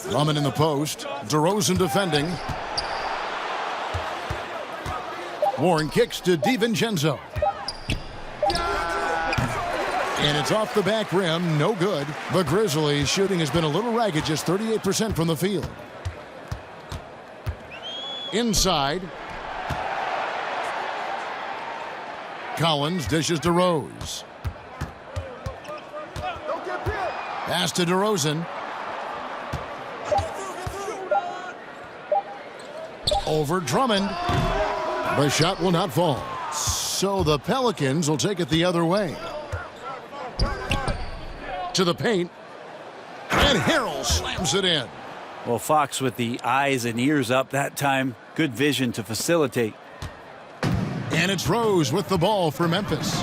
S4: Drummond in the post. DeRozan defending. Warren kicks to DiVincenzo. And it's off the back rim. No good. The Grizzlies shooting has been a little ragged, just 38% from the field. Inside. Collins dishes to Rose. Pass to DeRozan. Over Drummond. The shot will not fall. So the Pelicans will take it the other way. To the paint. And Harrell slams it in.
S8: Well, Fox with the eyes and ears up that time. Good vision to facilitate.
S4: And it's Rose with the ball for Memphis.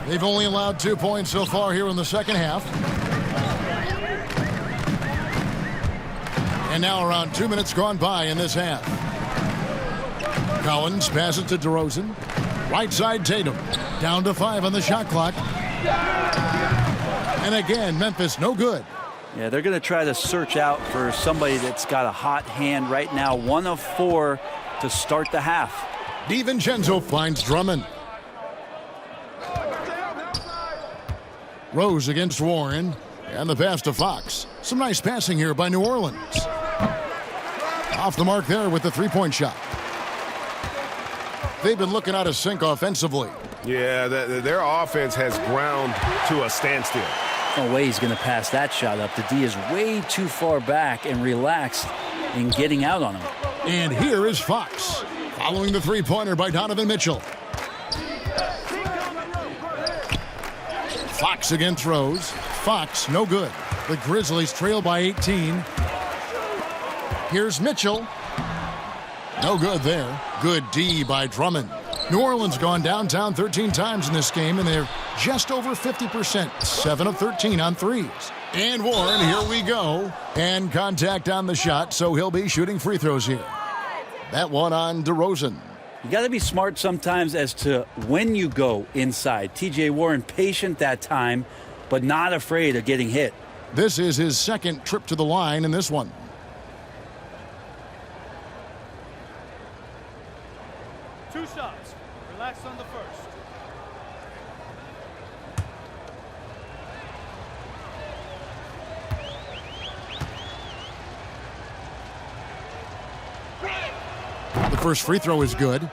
S4: They've only allowed 2 points so far here in the second half. And now around 2 minutes gone by in this half. Collins passes to DeRozan. Right side Tatum. Down to 5 on the shot clock. And again, Memphis no good.
S8: Yeah, they're going to try to search out for somebody that's got a hot hand right now. 1 of 4 to start the half.
S4: DiVincenzo finds Drummond. Rose against Warren. And the pass to Fox. Some nice passing here by New Orleans. Off the mark there with the three-point shot. They've been looking out of sync offensively.
S7: Yeah, their offense has ground to a standstill.
S8: No way he's going to pass that shot up. The D is way too far back and relaxed in getting out on him.
S4: And here is Fox, following the three-pointer by Donovan Mitchell. Fox against Rose. Fox, no good. The Grizzlies trail by 18. Here's Mitchell. No good there. Good D by Drummond. New Orleans gone downtown 13 times in this game, and they're just over 50%, 7 of 13 on threes. And Warren, here we go. And contact on the shot, so he'll be shooting free throws here. That one on DeRozan.
S8: You got to be smart sometimes as to when you go inside. TJ Warren patient that time, but not afraid of getting hit.
S4: This is his second trip to the line in this one.
S14: Two shots. Relax on the first.
S4: The first free throw is good.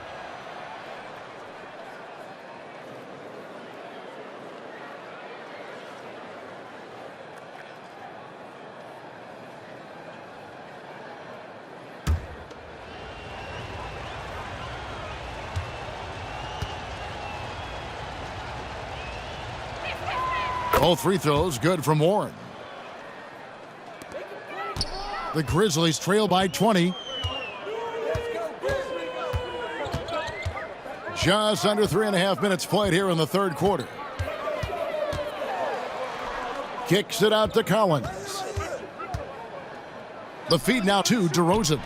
S4: Both free throws good from Warren. The Grizzlies trail by 20. Just under 3.5 minutes played here in the third quarter. Kicks it out to Collins. The feed now to DeRozan.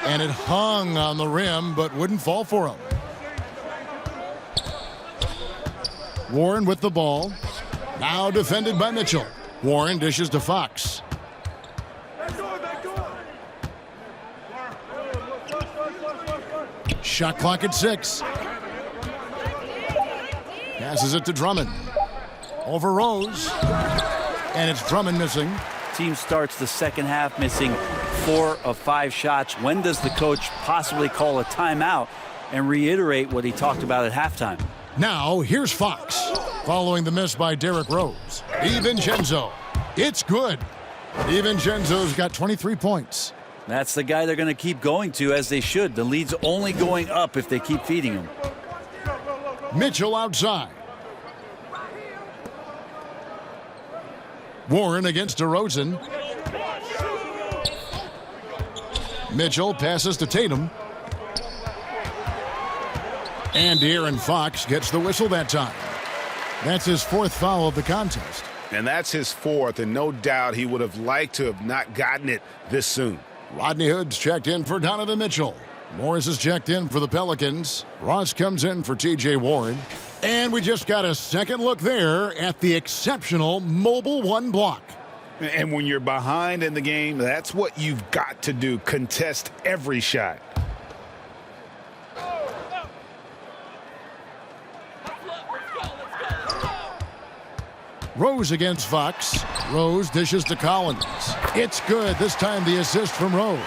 S4: And it hung on the rim, but wouldn't fall for him. Warren with the ball. Now defended by Mitchell. Warren dishes to Fox. Shot clock at 6. Passes it to Drummond. Over Rose. And it's Drummond missing.
S8: Team starts the second half missing 4 of 5 shots. When does the coach possibly call a timeout and reiterate what he talked about at halftime?
S4: Now, here's Fox. Following the miss by Derrick Rose. DiVincenzo. It's good. DiVincenzo's got 23 points.
S8: That's the guy they're going to keep going to, as they should. The lead's only going up if they keep feeding him.
S4: Mitchell outside. Warren against DeRozan. Mitchell passes to Tatum. And De'Aaron Fox gets the whistle that time. That's his 4th foul of the contest.
S7: And that's his 4th, and no doubt he would have liked to have not gotten it this soon.
S4: Rodney Hood's checked in for Donovan Mitchell. Morris is checked in for the Pelicans. Ross comes in for TJ Warren. And we just got a second look there at the exceptional Mobile One block.
S7: And when you're behind in the game, that's what you've got to do. Contest every shot.
S4: Rose against Fox. Rose dishes to Collins. It's good. This time the assist from Rose.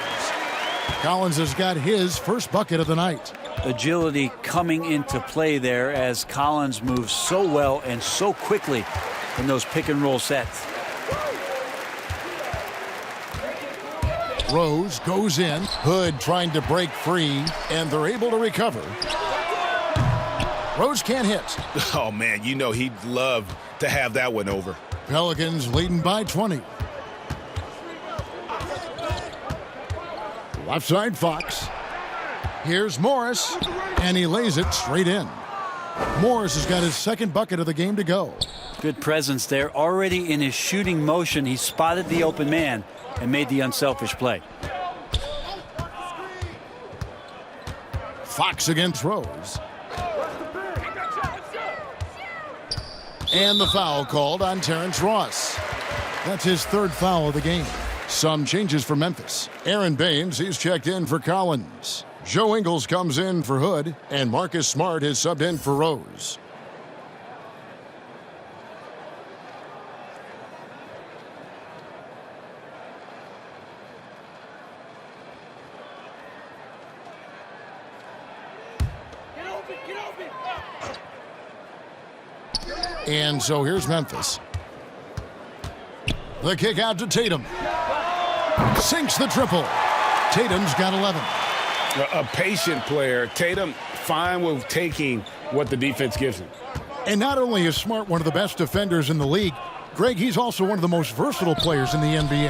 S4: Collins has got his first bucket of the night.
S8: Agility coming into play there as Collins moves so well and so quickly in those pick and roll sets.
S4: Rose goes in. Hood trying to break free, and they're able to recover. Rose can't hit.
S7: Oh, man, you know he'd love to have that one over.
S4: Pelicans leading by 20. Left side Fox. Here's Morris, and he lays it straight in. Morris has got his second bucket of the game to go.
S8: Good presence there. Already in his shooting motion, he spotted the open man and made the unselfish play.
S4: Fox against Rose. And the foul called on Terrence Ross. That's his 3rd foul of the game. Some changes for Memphis. Aaron Baines, he's checked in for Collins. Joe Ingles comes in for Hood, and Marcus Smart is subbed in for Rose. And so here's Memphis. The kick out to Tatum. Sinks the triple. Tatum's got 11.
S7: A patient player. Tatum fine with taking what the defense gives him.
S4: And not only is Smart one of the best defenders in the league, Greg, he's also one of the most versatile players in the NBA.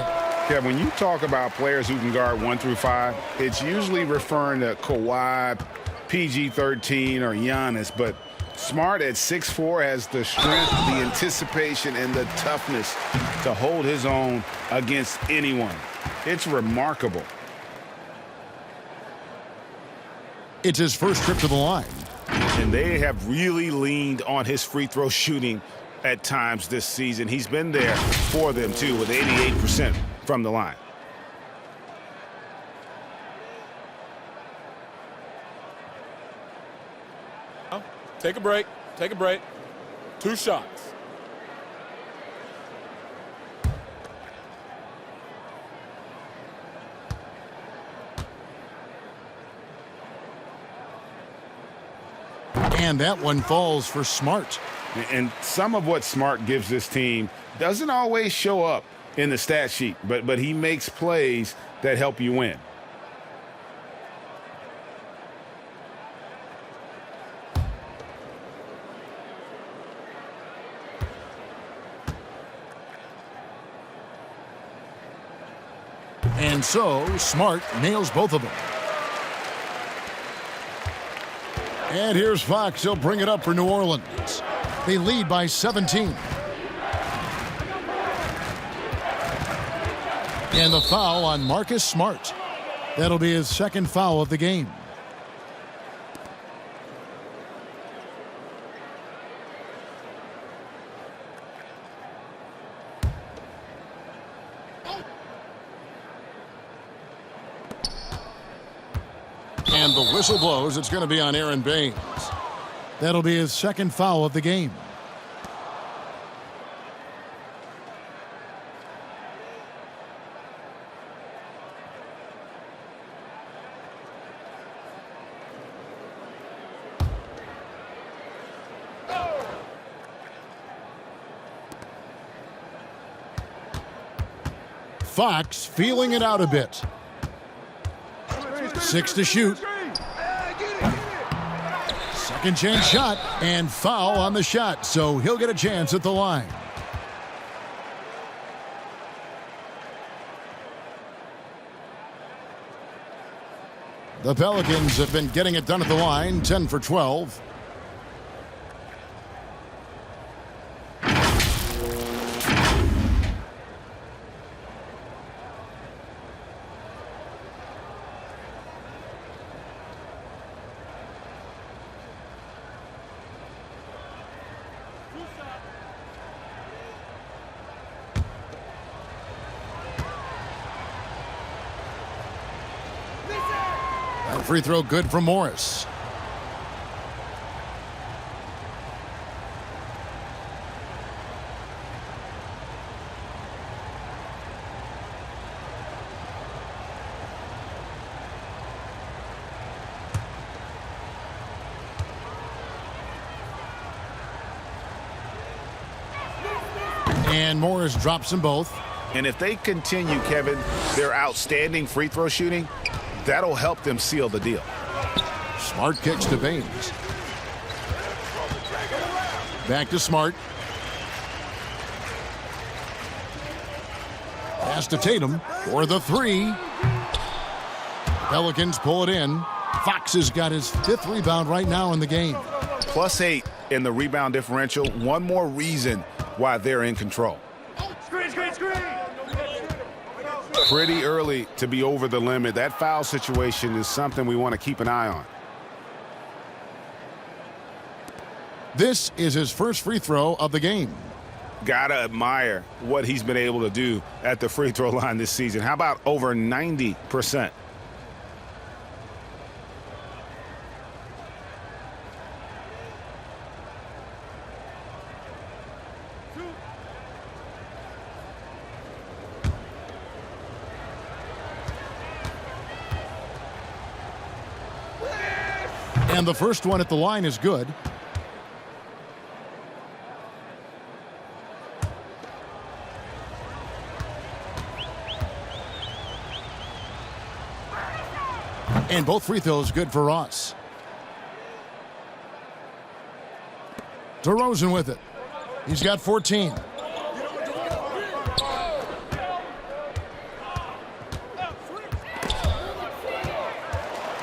S6: Yeah, when you talk about players who can guard 1 through 5, it's usually referring to Kawhi, PG-13, or Giannis, but Smart at 6'4" has the strength, the anticipation, and the toughness to hold his own against anyone. It's remarkable.
S4: It's his first trip to the line.
S6: And they have really leaned on his free throw shooting at times this season. He's been there for them, too, with 88% from the line.
S1: Take a break. Take a break. 2 shots.
S4: And that one falls for Smart.
S6: And some of what Smart gives this team doesn't always show up in the stat sheet, but he makes plays that help you win.
S4: And so, Smart nails both of them. And here's Fox. He'll bring it up for New Orleans. They lead by 17. And the foul on Marcus Smart. That'll be his second foul of the game. And the whistle blows. It's going to be on Aaron Baines. That'll be his second foul of the game. Fox feeling it out a bit. 6 to shoot. Second chance shot and foul on the shot, so he'll get a chance at the line. The Pelicans have been getting it done at the line, 10 for 12. Free throw good from Morris. And Morris drops them both.
S6: And if they continue, Kevin, their outstanding free throw shooting, that'll help them seal the deal.
S4: Smart kicks to Baines. Back to Smart. Pass to Tatum for the 3. Pelicans pull it in. Fox has got his 5th rebound right now in the game.
S6: +8 in the rebound differential. One more reason why they're in control. Pretty early to be over the limit. That foul situation is something we want to keep an eye on.
S4: This is his first free throw of the game.
S6: Gotta admire what he's been able to do at the free throw line this season. How about over 90%?
S4: And the first one at the line is good. And both free throws good for Ross. DeRozan with it. He's got 14.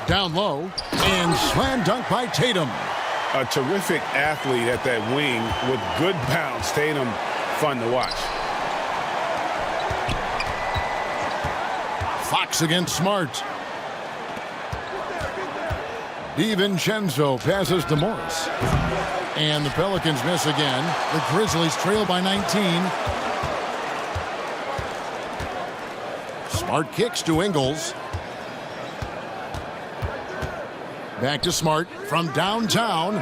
S4: Down low, and slam dunk by Tatum.
S7: A terrific athlete at that wing with good bounce. Tatum, fun to watch.
S4: Fox against Smart. DiVincenzo passes to Morris. And the Pelicans miss again. The Grizzlies trail by 19. Smart kicks to Ingles. Back to Smart from downtown.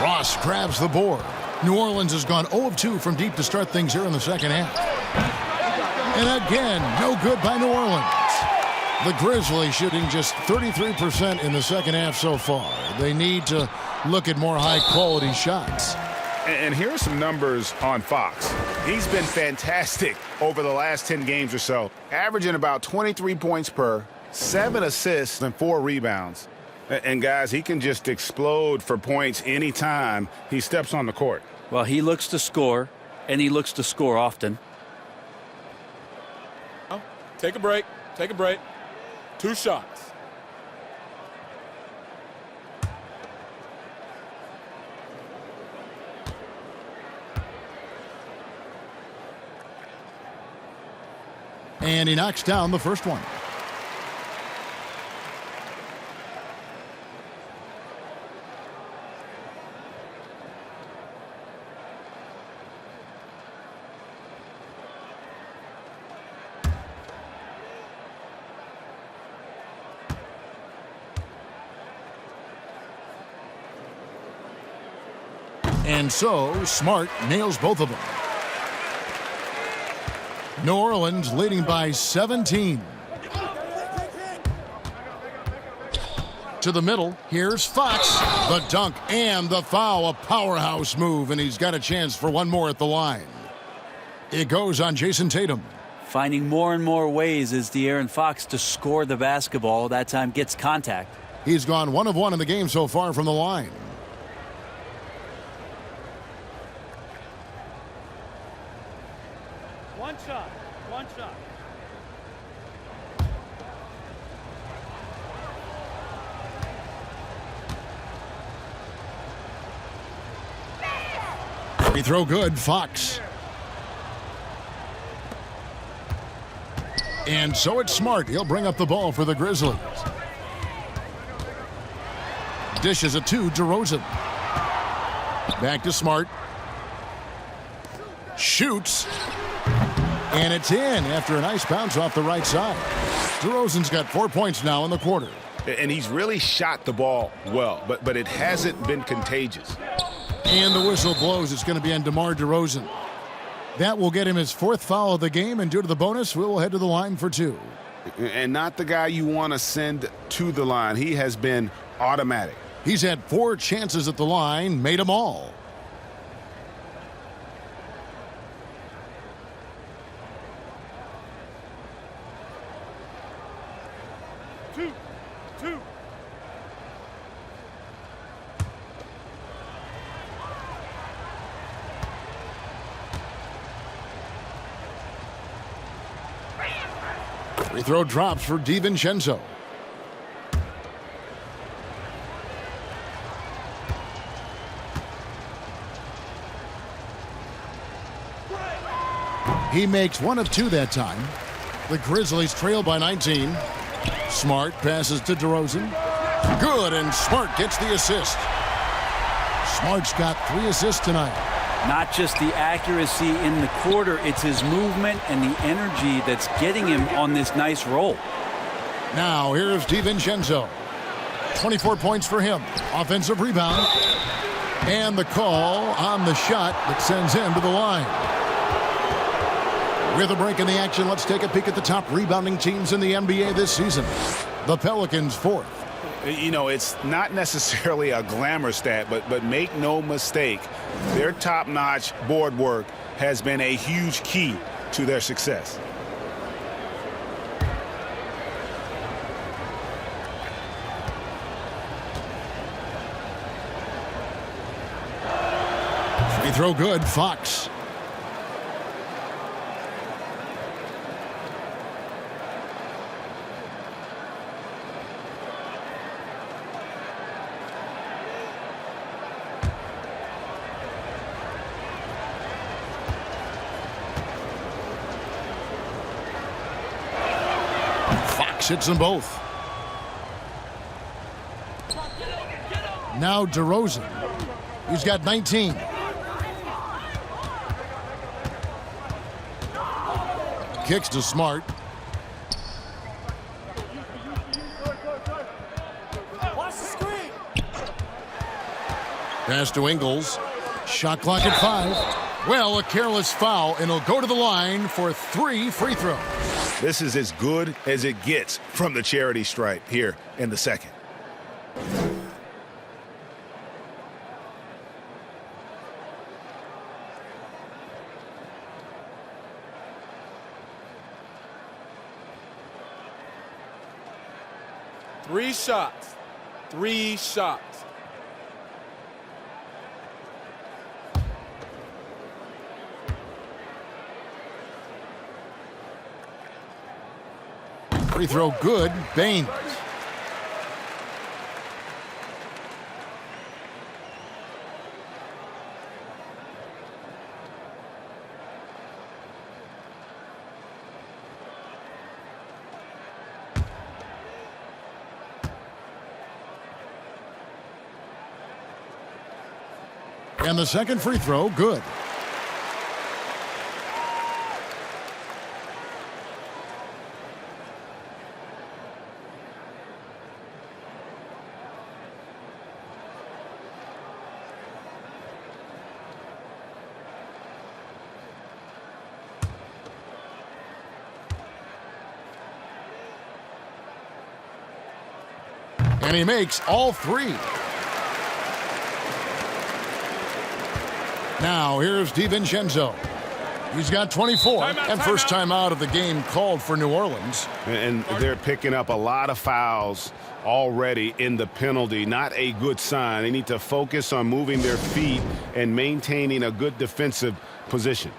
S4: Ross grabs the board. New Orleans has gone 0 of 2 from deep to start things here in the second half. And again, no good by New Orleans. The Grizzlies shooting just 33% in the second half so far. They need to look at more high-quality shots.
S7: And here's some numbers on Fox. He's been fantastic over the last 10 games or so, averaging about 23 points per, 7 assists, and 4 rebounds. And, guys, he can just explode for points anytime he steps on the court.
S8: Well, he looks to score, and he looks to score often.
S1: Take a break. Take a break. 2 shots.
S4: And he knocks down the first one. And so, Smart nails both of them. New Orleans leading by 17. To the middle, here's Fox. The dunk and the foul, a powerhouse move, and he's got a chance for one more at the line. It goes on Jason Tatum.
S8: Finding more and more ways is De'Aaron Fox to score the basketball. That time gets contact.
S4: He's gone 1 of 1 in the game so far from the line.
S14: One shot. One shot.
S4: Free throw good, Fox. And so it's Smart. He'll bring up the ball for the Grizzlies. Dishes it to DeRozan. Back to Smart. Shoots. And it's in after a nice bounce off the right side. DeRozan's got 4 points now in the quarter.
S7: And he's really shot the ball well, but it hasn't been contagious.
S4: And the whistle blows. It's going to be on DeMar DeRozan. That will get him his 4th foul of the game, and due to the bonus, we will head to the line for 2.
S7: And not the guy you want to send to the line. He has been automatic.
S4: He's had 4 chances at the line, made them all.
S14: Two.
S4: Free throw drops for DiVincenzo. He makes 1 of 2 that time. The Grizzlies trail by 19. Smart passes to DeRozan. Good, and Smart gets the assist. Smart's got 3 assists tonight.
S8: Not just the accuracy in the quarter, it's his movement and the energy that's getting him on this nice roll.
S4: Now here's DiVincenzo. 24 points for him. Offensive rebound. And the call on the shot that sends him to the line. With a break in the action, let's take a peek at the top rebounding teams in the NBA this season. The Pelicans 4th.
S7: You know, it's not necessarily a glamour stat, but make no mistake, their top-notch board work has been a huge key to their success.
S4: Free throw good, Fox. Fox hits them both. Now DeRozan. He's got 19. Kicks to Smart.
S14: Watch the screen.
S4: Pass to Ingles. Shot clock at 5. Well, a careless foul, and he'll go to the line for 3 free throws.
S7: This is as good as it gets from the charity stripe here in the second.
S1: Three shots. 3 shots.
S4: Free throw good, Baines. And the second free throw, good. And he makes all 3. Now, here's DiVincenzo. He's got 24, and first time out of the game called for New Orleans.
S7: And they're picking up a lot of fouls already in the penalty. Not a good sign. They need to focus on moving their feet and maintaining a good defensive position.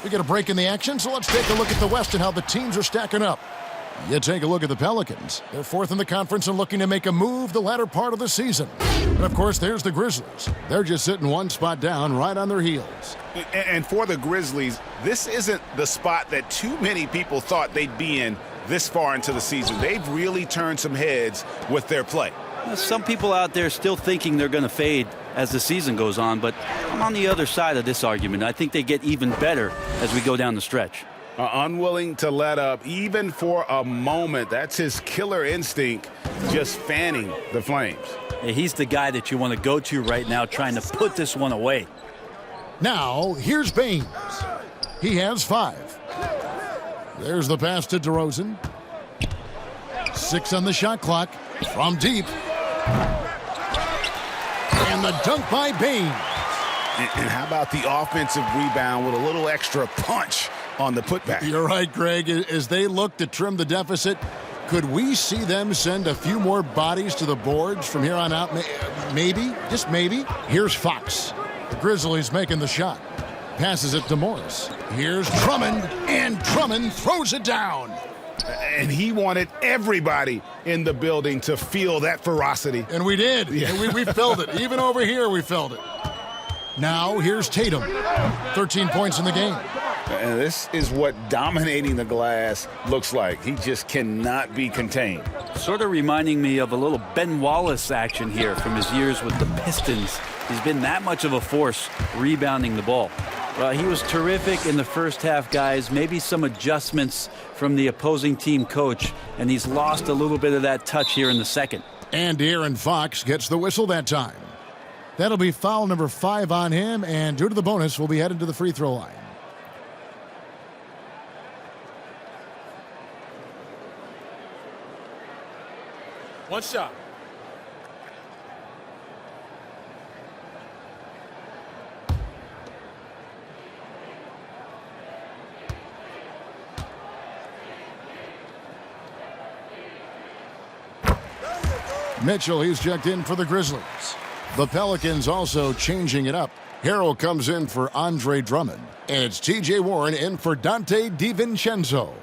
S4: We get a break in the action, so let's take a look at the West and how the teams are stacking up. You take a look at the Pelicans. They're 4th in the conference and looking to make a move the latter part of the season. And, of course, there's the Grizzlies. They're just sitting one spot down right on their heels.
S7: And for the Grizzlies, this isn't the spot that too many people thought they'd be in this far into the season. They've really turned some heads with their play.
S8: Some people out there still thinking they're going to fade as the season goes on, but I'm on the other side of this argument. I think they get even better as we go down the stretch.
S7: Unwilling to let up even for a moment. That's his killer instinct, just fanning the flames.
S8: Yeah, he's the guy that you want to go to right now, trying to put this one away.
S4: Now, here's Baines. He has 5. There's the pass to DeRozan. 6 on the shot clock. From deep. And the dunk by Baines.
S7: And how about the offensive rebound with a little extra punch on the putback?
S4: You're right, Greg. As they look to trim the deficit, could we see them send a few more bodies to the boards from here on out? Maybe, just maybe. Here's Fox. The Grizzlies making the shot. Passes it to Morris. Here's Drummond, and Drummond throws it down.
S7: And he wanted everybody in the building to feel that ferocity.
S4: And we did. Yeah. And we felt it. Even over here, we felt it. Now, here's Tatum. 13 points in the game.
S6: And this is what dominating the glass looks like. He just cannot be contained.
S8: Sort of reminding me of a little Ben Wallace action here from his years with the Pistons. He's been that much of a force rebounding the ball. Well, he was terrific in the first half, guys. Maybe some adjustments from the opposing team coach, and he's lost a little bit of that touch here in the second.
S4: And De'Aaron Fox gets the whistle that time. That'll be foul number 5 on him, and due to the bonus, we'll be headed to the free throw line.
S1: One shot.
S4: Mitchell, he's checked in for the Grizzlies. The Pelicans also changing it up. Harrell comes in for Andre Drummond, and it's T.J. Warren in for Donte DiVincenzo.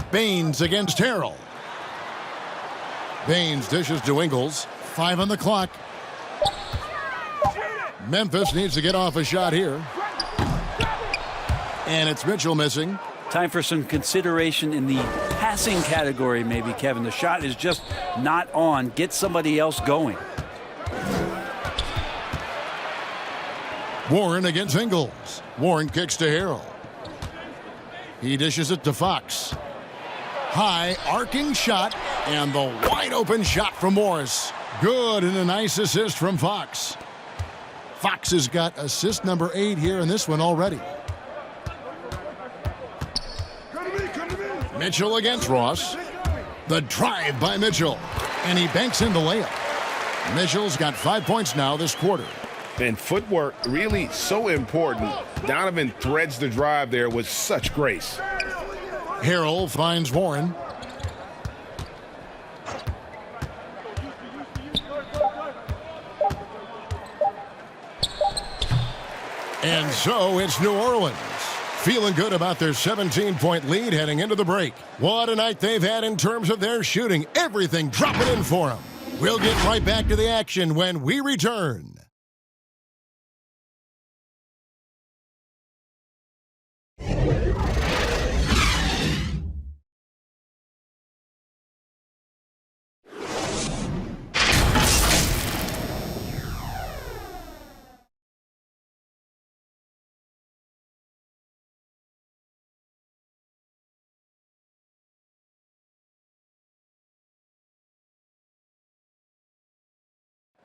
S4: Baines against Harrell. Baines dishes to Ingles. 5 on the clock. Memphis needs to get off a shot here. And it's Mitchell missing.
S8: Time for some consideration in the passing category, maybe, Kevin. The shot is just not on. Get somebody else going.
S4: Warren against Ingles. Warren kicks to Harrell. He dishes it to Fox. High arcing shot, and the wide open shot from Morris. Good, and a nice assist from Fox. Fox has got assist number 8 here in this one already. Mitchell against Ross. The drive by Mitchell, and he banks in the layup. Mitchell's got 5 points now this quarter.
S7: And footwork really so important. Donovan threads the drive there with such grace.
S4: Harrell finds Warren. And so it's New Orleans, feeling good about their 17-point lead heading into the break. What a night they've had in terms of their shooting. Everything dropping in for them. We'll get right back to the action when we return.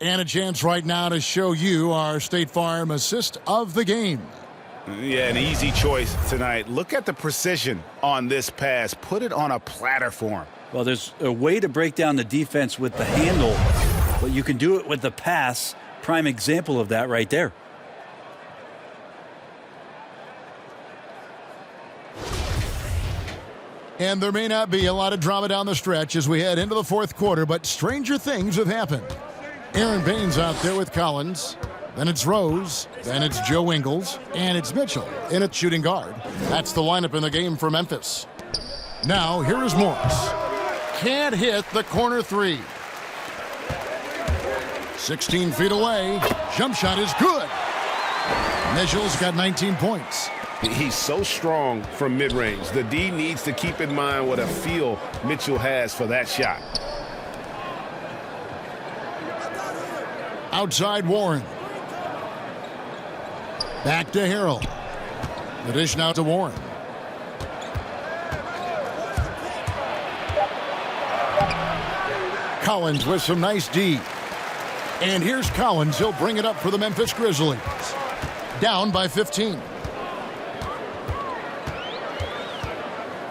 S4: And a chance right now to show you our State Farm assist of the game.
S6: Yeah, an easy choice tonight. Look at the precision on this pass. Put it on a platter for him.
S8: Well, there's a way to break down the defense with the handle, but you can do it with the pass. Prime example of that right there.
S4: And there may not be a lot of drama down the stretch as we head into the fourth quarter, but stranger things have happened. Aaron Baines out there with Collins. Then it's Rose. Then it's Joe Ingles. And it's Mitchell in at shooting guard. That's the lineup in the game for Memphis. Now, here is Morris. Can't hit the corner 3. 16 feet away. Jump shot is good. Mitchell's got 19 points.
S7: He's so strong from mid-range. The D needs to keep in mind what a feel Mitchell has for that shot.
S4: Outside Warren. Back to Harrell. The dish now to Warren. Collins with some nice D. And here's Collins. He'll bring it up for the Memphis Grizzlies. Down by 15.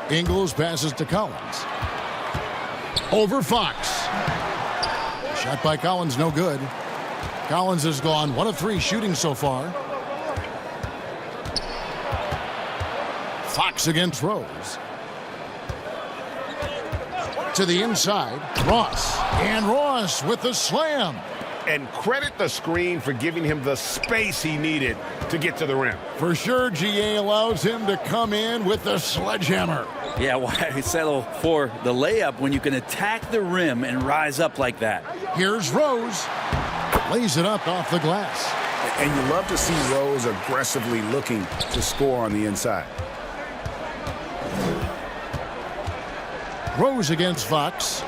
S4: Ingles passes to Collins. Over Fox. Shot by Collins, no good. Collins has gone 1 of 3 shooting so far. Fox against Rose. To the inside, Ross. And Ross with the slam.
S7: And credit the screen for giving him the space he needed to get to the rim.
S4: For sure, GA allows him to come in with the sledgehammer.
S8: Yeah, why settle for the layup when you can attack the rim and rise up like that?
S4: Here's Rose. Lays it up off the glass.
S6: And you love to see Rose aggressively looking to score on the inside.
S4: Rose against Fox.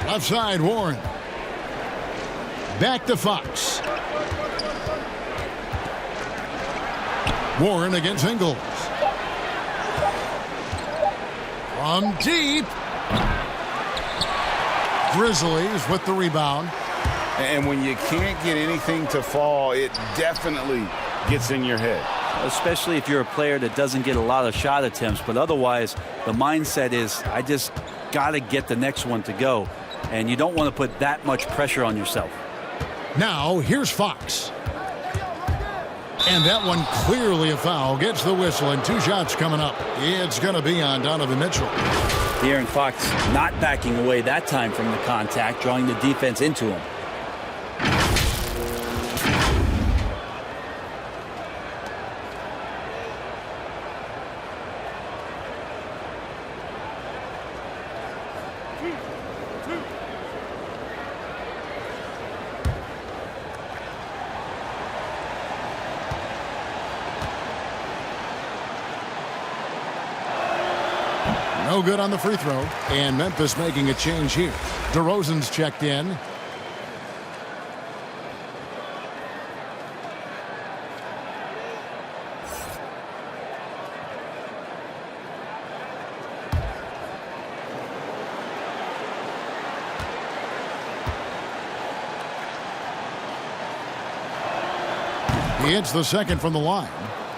S4: Left side, Warren. Back to Fox. Warren against Ingles. From deep. Grizzlies with the rebound.
S6: And when you can't get anything to fall, it definitely gets in your head.
S8: Especially if you're a player that doesn't get a lot of shot attempts, but otherwise the mindset is, I just got to get the next one to go. And you don't want to put that much pressure on yourself.
S4: Now, here's Fox. And that one clearly a foul. Gets the whistle, and 2 shots coming up. It's going to be on Donovan Mitchell.
S8: De'Aaron Fox not backing away that time from the contact, drawing the defense into him.
S4: No good on the free throw. And Memphis making a change here. DeRozan's checked in. He hits the second from the line.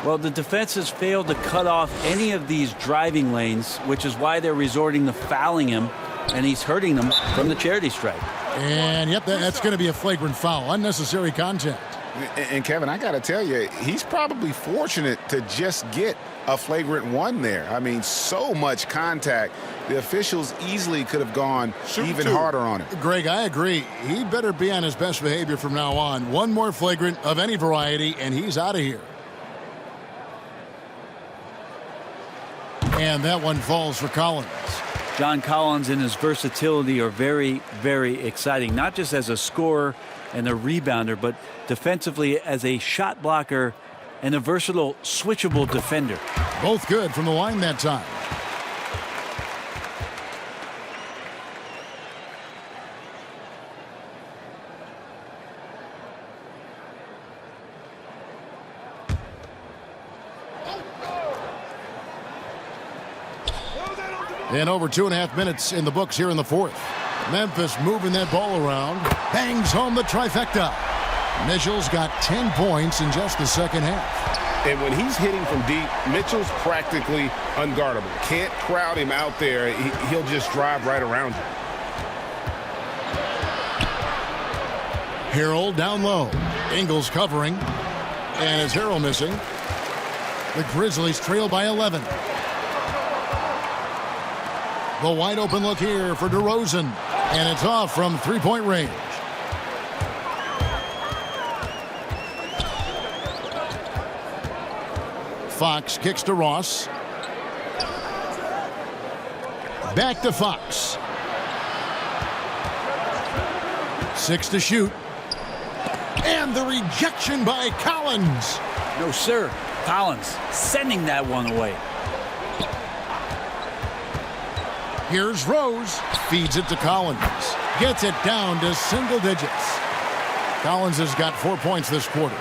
S8: Well, the defense has failed to cut off any of these driving lanes, which is why they're resorting to fouling him, and he's hurting them from the charity stripe.
S4: And, yep, that's going to be a flagrant foul. Unnecessary contact.
S6: And Kevin, I got to tell you, he's probably fortunate to just get a flagrant one there. I mean, so much contact. The officials easily could have gone even harder on him.
S4: Greg, I agree. He better be on his best behavior from now on. One more flagrant of any variety, and he's out of here. And that one falls for Collins.
S8: John Collins and his versatility are very, very exciting, not just as a scorer and a rebounder, but defensively as a shot blocker and a versatile, switchable defender.
S4: Both good from the line that time. And over 2.5 minutes in the books here in the fourth. Memphis moving that ball around. Bangs home the trifecta. Mitchell's got 10 points in just the second half.
S7: And when he's hitting from deep, Mitchell's practically unguardable. Can't crowd him out there. He'll just drive right around you.
S4: Harrell down low. Ingles covering. And is Harrell missing? The Grizzlies trail by 11. The wide open look here for DeRozan. And it's off from three-point range. Fox kicks to Ross. Back to Fox. 6 to shoot. And the rejection by Collins.
S8: No, sir. Collins sending that one away.
S4: Here's Rose. Feeds it to Collins. Gets it down to single digits. Collins has got 4 points this quarter.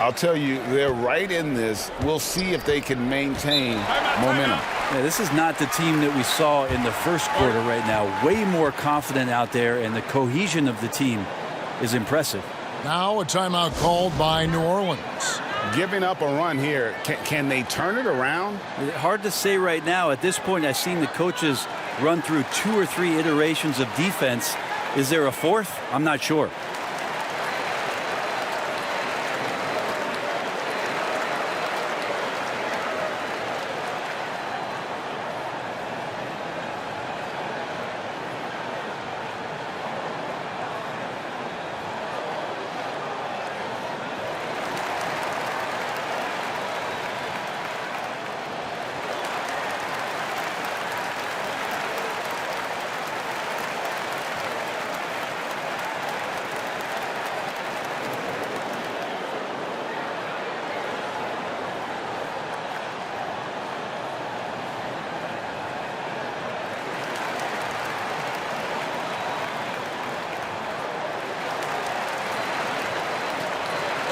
S6: I'll tell you, they're right in this. We'll see if they can maintain momentum.
S8: Yeah, this is not the team that we saw in the first quarter right now. Way more confident out there, and the cohesion of the team is impressive.
S4: Now a timeout called by New Orleans.
S6: Giving up a run here. Can they turn it around?
S8: Hard to say right now. At this point, I've seen the coaches run through 2 or 3 iterations of defense. Is there a fourth? I'm not sure.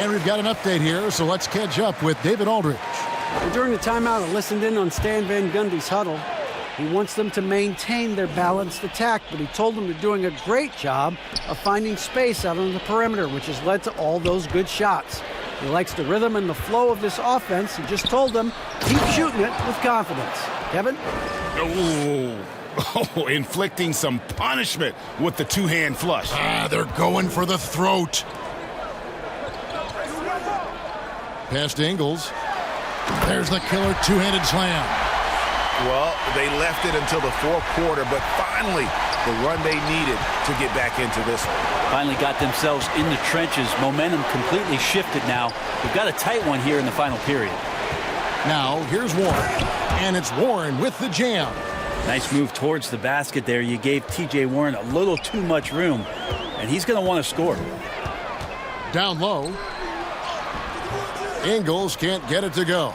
S4: And we've got an update here, so let's catch up with David Aldridge.
S5: During the timeout, I listened in on Stan Van Gundy's huddle. He wants them to maintain their balanced attack, but he told them they're doing a great job of finding space out on the perimeter, which has led to all those good shots. He likes the rhythm and the flow of this offense. He just told them, keep shooting it with confidence. Kevin?
S6: Oh, inflicting some punishment with the two-hand flush.
S4: They're going for the throat. Past Ingles. There's the killer two-handed slam.
S7: Well, they left it until the fourth quarter, but finally the run they needed to get back into this one.
S8: Finally got themselves in the trenches. Momentum completely shifted now. We've got a tight one here in the final period.
S4: Now, here's Warren. And it's Warren with the jam.
S8: Nice move towards the basket there. You gave T.J. Warren a little too much room, and he's going to want to score.
S4: Down low. Ingles can't get it to go.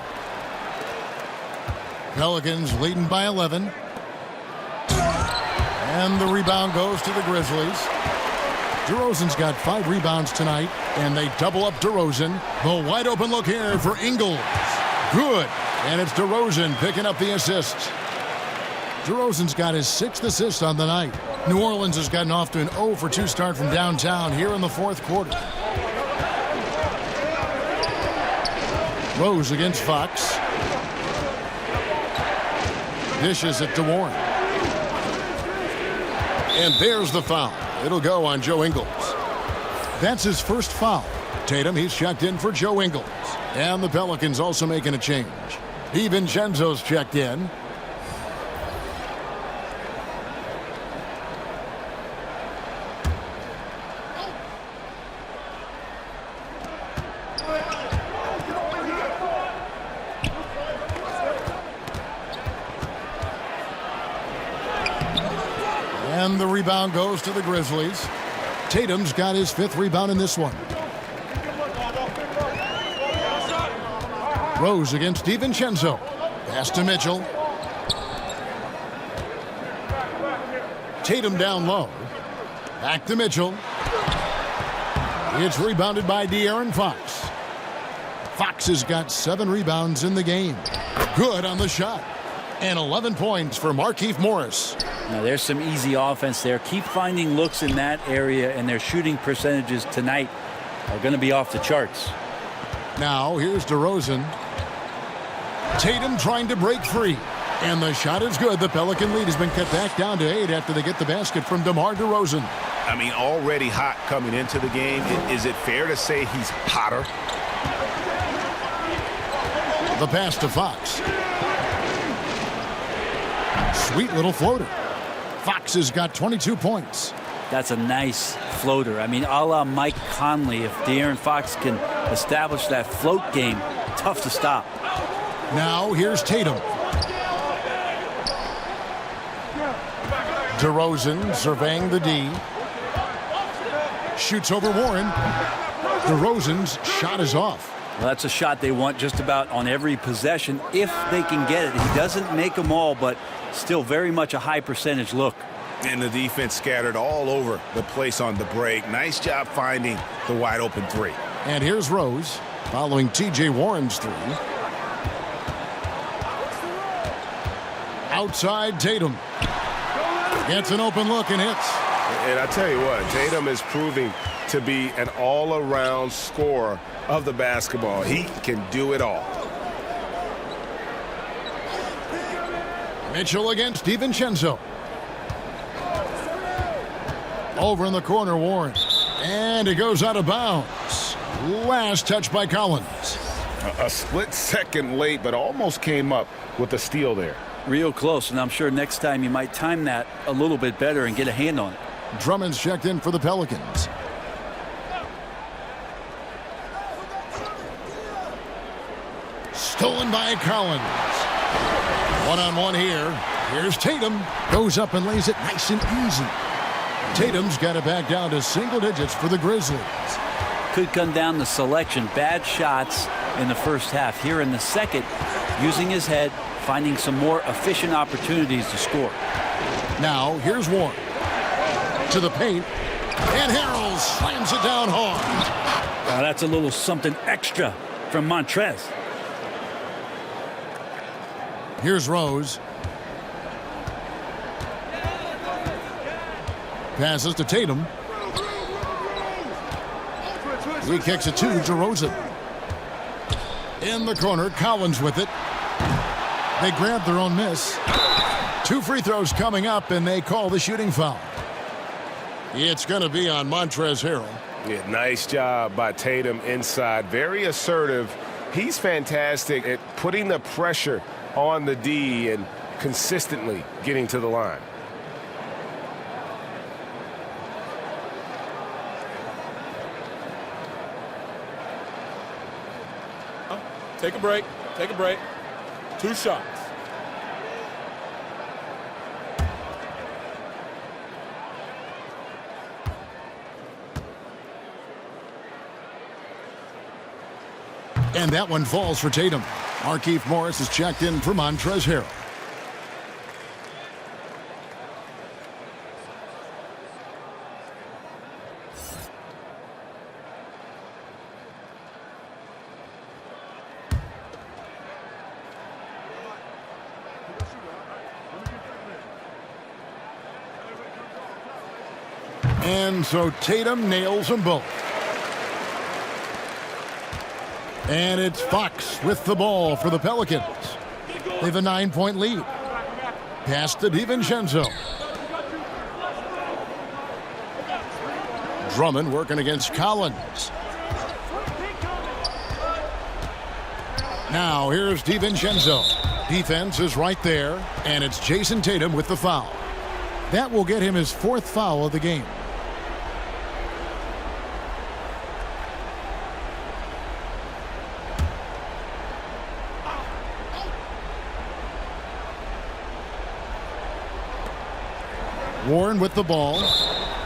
S4: Pelicans leading by 11. And the rebound goes to the Grizzlies. DeRozan's got 5 rebounds tonight, and they double up DeRozan. The wide open look here for Ingles. Good. And it's DeRozan picking up the assist. DeRozan's got his 6th assist on the night. New Orleans has gotten off to an 0-for-2 start from downtown here in the fourth quarter. Rose against Fox. Dishes it to Warren. And there's the foul. It'll go on Joe Ingles. That's his first foul. Tatum, he's checked in for Joe Ingles. And the Pelicans also making a change. DiVincenzo's checked in. And the rebound goes to the Grizzlies. Tatum's got his 5th rebound in this one. Rose against DiVincenzo. Pass to Mitchell. Tatum down low. Back to Mitchell. It's rebounded by De'Aaron Fox. Fox has got 7 rebounds in the game. Good on the shot. And 11 points for Markieff Morris.
S8: Now there's some easy offense there. Keep finding looks in that area, and their shooting percentages tonight are going to be off the charts.
S4: Now here's DeRozan. Tatum trying to break free. And the shot is good. The Pelican lead has been cut back down to 8 after they get the basket from DeMar DeRozan.
S7: I mean, already hot coming into the game. Is it fair to say he's hotter?
S4: The pass to Fox. Sweet little floater. Fox has got 22 points.
S8: That's a nice floater. I mean, a la Mike Conley. If De'Aaron Fox can establish that float game, tough to stop.
S4: Now here's Tatum. DeRozan surveying the D. Shoots over Warren. DeRozan's shot is off.
S8: Well, that's a shot they want just about on every possession if they can get it. He doesn't make them all, but still very much a high percentage look.
S7: And the defense scattered all over the place on the break. Nice job finding the wide open 3.
S4: And here's Rose following T.J. Warren's 3. Outside Tatum. Gets an open look and hits.
S7: And I tell you what, Tatum is proving to be an all-around scorer of the basketball. He can do it all.
S4: Mitchell against DiVincenzo. Over in the corner, Warren. And it goes out of bounds. Last touch by Collins.
S7: A split second late, but almost came up with a steal there.
S8: Real close, and I'm sure next time you might time that a little bit better and get a hand on it.
S4: Drummond's checked in for the Pelicans. Stolen by Collins. One-on-one here. Here's Tatum. Goes up and lays it nice and easy. Tatum's got it back down to single digits for the Grizzlies.
S8: Could come down to selection. Bad shots in the first half. Here in the second, using his head, finding some more efficient opportunities to score.
S4: Now, here's Warren. To the paint. And Harrell slams it down hard.
S8: Now that's a little something extra from Montrez.
S4: Here's Rose. Passes to Tatum. He kicks it to DeRozan. In the corner, Collins with it. They grab their own miss. 2 free throws coming up, and they call the shooting foul. It's going to be on Montrezl Harrell.
S7: Yeah, nice job by Tatum inside. Very assertive. He's fantastic at putting the pressure on the D and consistently getting to the line.
S1: Take a break. Take a break. 2 shots.
S4: And that one falls for Tatum. Markieff Morris is checked in for Montrezl Harrell. And so Tatum nails them both. And it's Fox with the ball for the Pelicans. They have a 9-point lead. Pass to DiVincenzo. Drummond working against Collins. Now here's DiVincenzo. Defense is right there, and it's Jason Tatum with the foul. That will get him his 4th foul of the game. Warren with the ball.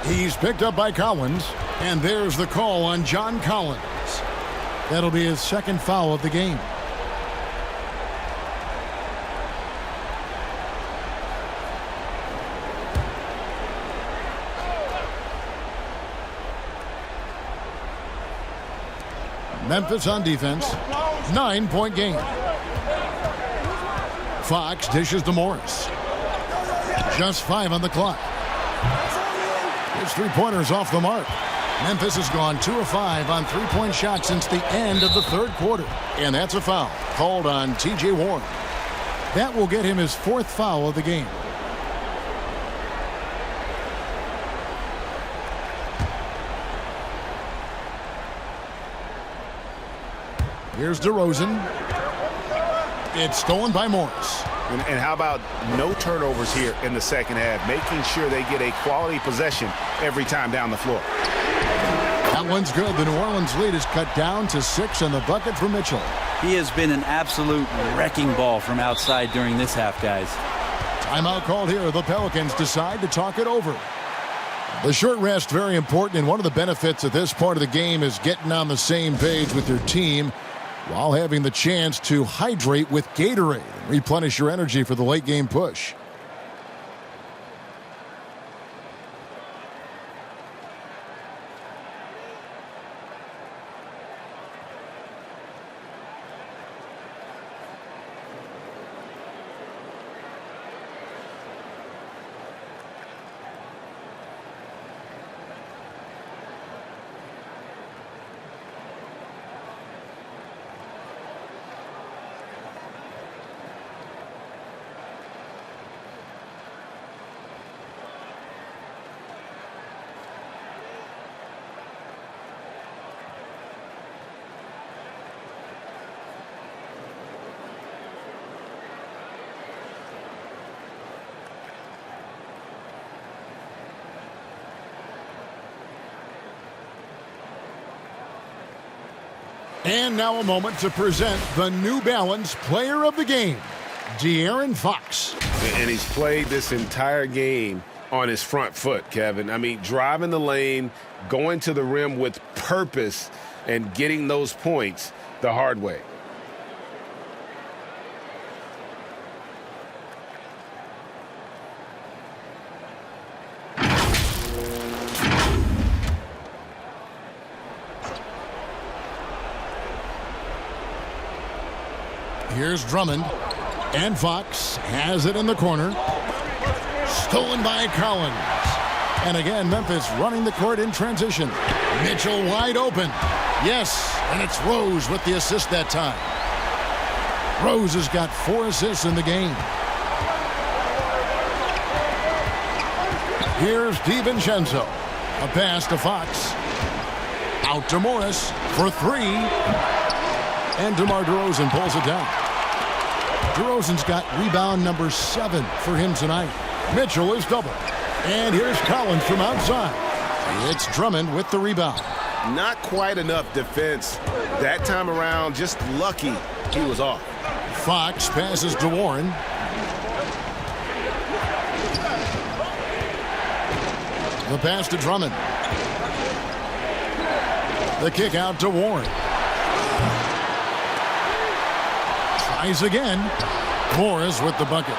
S4: He's picked up by Collins. And there's the call on John Collins. That'll be his 2nd foul of the game. Memphis on defense. 9-point game. Fox dishes to Morris. Just 5 on the clock. His 3-pointers off the mark. Memphis has gone 2 of 5 on 3-point shots since the end of the 3rd quarter. And that's a foul called on T.J. Warren. That will get him his 4th foul of the game. Here's DeRozan. It's stolen by Morris.
S7: And how about no turnovers here in the 2nd half, making sure they get a quality possession every time down the floor.
S4: That one's good. The New Orleans lead is cut down to 6 and the bucket for Mitchell.
S8: He has been an absolute wrecking ball from outside during this half, guys.
S4: Timeout called here. The Pelicans decide to talk it over. The short rest, very important, and one of the benefits of this part of the game is getting on the same page with your team while having the chance to hydrate with Gatorade and replenish your energy for the late game push. And now a moment to present the New Balance Player of the Game, De'Aaron Fox.
S7: And he's played this entire game on his front foot, Kevin. I mean, driving the lane, going to the rim with purpose, and getting those points the hard way.
S4: Here's Drummond. And Fox has it in the corner. Stolen by Collins. And again, Memphis running the court in transition. Mitchell wide open. Yes, and it's Rose with the assist that time. Rose has got 4 assists in the game. Here's DiVincenzo. A pass to Fox. Out to Morris for 3. And DeMar DeRozan pulls it down. DeRozan's got rebound number 7 for him tonight. Mitchell is doubled. And here's Collins from outside. It's Drummond with the rebound.
S7: Not quite enough defense. That time around, just lucky he was off.
S4: Fox passes to Warren. The pass to Drummond. The kick out to Warren. Tries again. Morris with the bucket.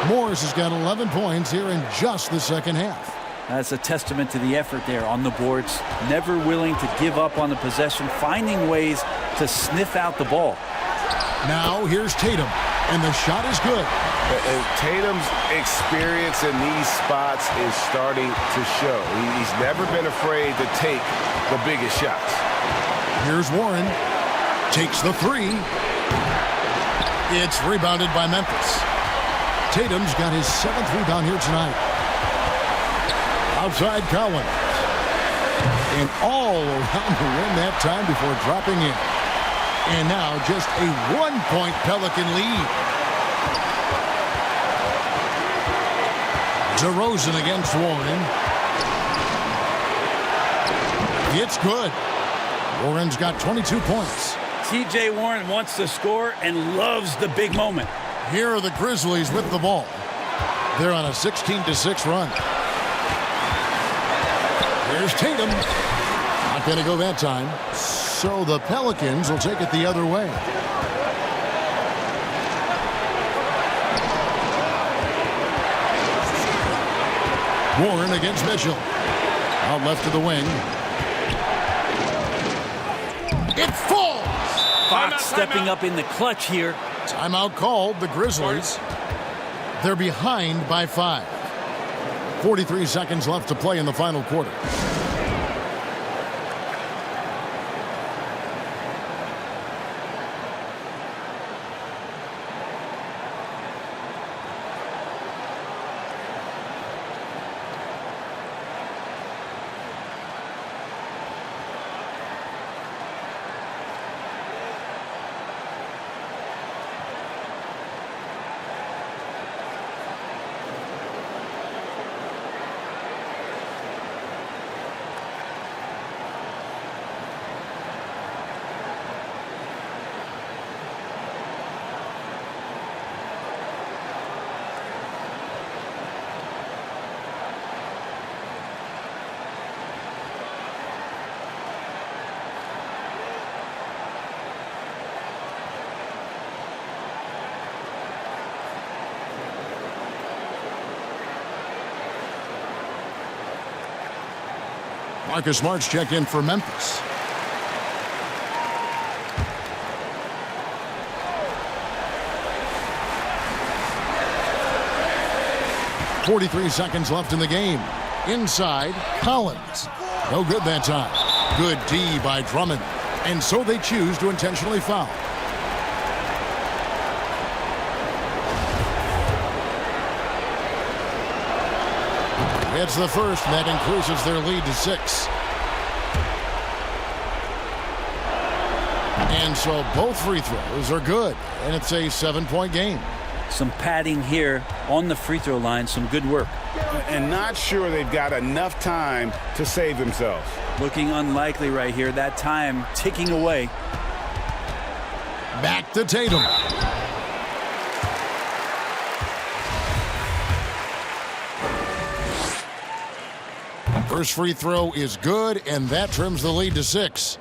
S4: Morris has got 11 points here in just the second half.
S8: That's a testament to the effort there on the boards. Never willing to give up on the possession, finding ways to sniff out the ball.
S4: Now here's Tatum, and the shot is good.
S7: Tatum's experience in these spots is starting to show. He's never been afraid to take the biggest shots.
S4: Here's Warren. Takes the 3. It's rebounded by Memphis. Tatum's got his 7th rebound here tonight. Outside Collins. And all around the rim that time before dropping in. And now just a 1-point Pelican lead. DeRozan against Warren. It's good. Warren's got 22 points.
S8: T.J. Warren wants to score and loves the big moment.
S4: Here are the Grizzlies with the ball. They're on a 16-6 run. Here's Tatum. Not going to go that time. So the Pelicans will take it the other way. Warren against Mitchell. Out left to the wing. It falls!
S8: Fox stepping up in the clutch here.
S4: Timeout called. The Grizzlies. They're behind by 5. 43 seconds left to play in the final quarter. Marcus Smart's checked in for Memphis. .43 seconds left in the game. Inside, Collins. No good that time. Good D by Drummond. And so they choose to intentionally foul. It's the first, and that increases their lead to 6. And so both free throws are good, and it's a 7-point game.
S8: Some padding here on the free throw line, some good work.
S7: And not sure they've got enough time to save themselves.
S8: Looking unlikely right here, that time ticking away.
S4: Back to Tatum. First free throw is good, and that trims the lead to 6.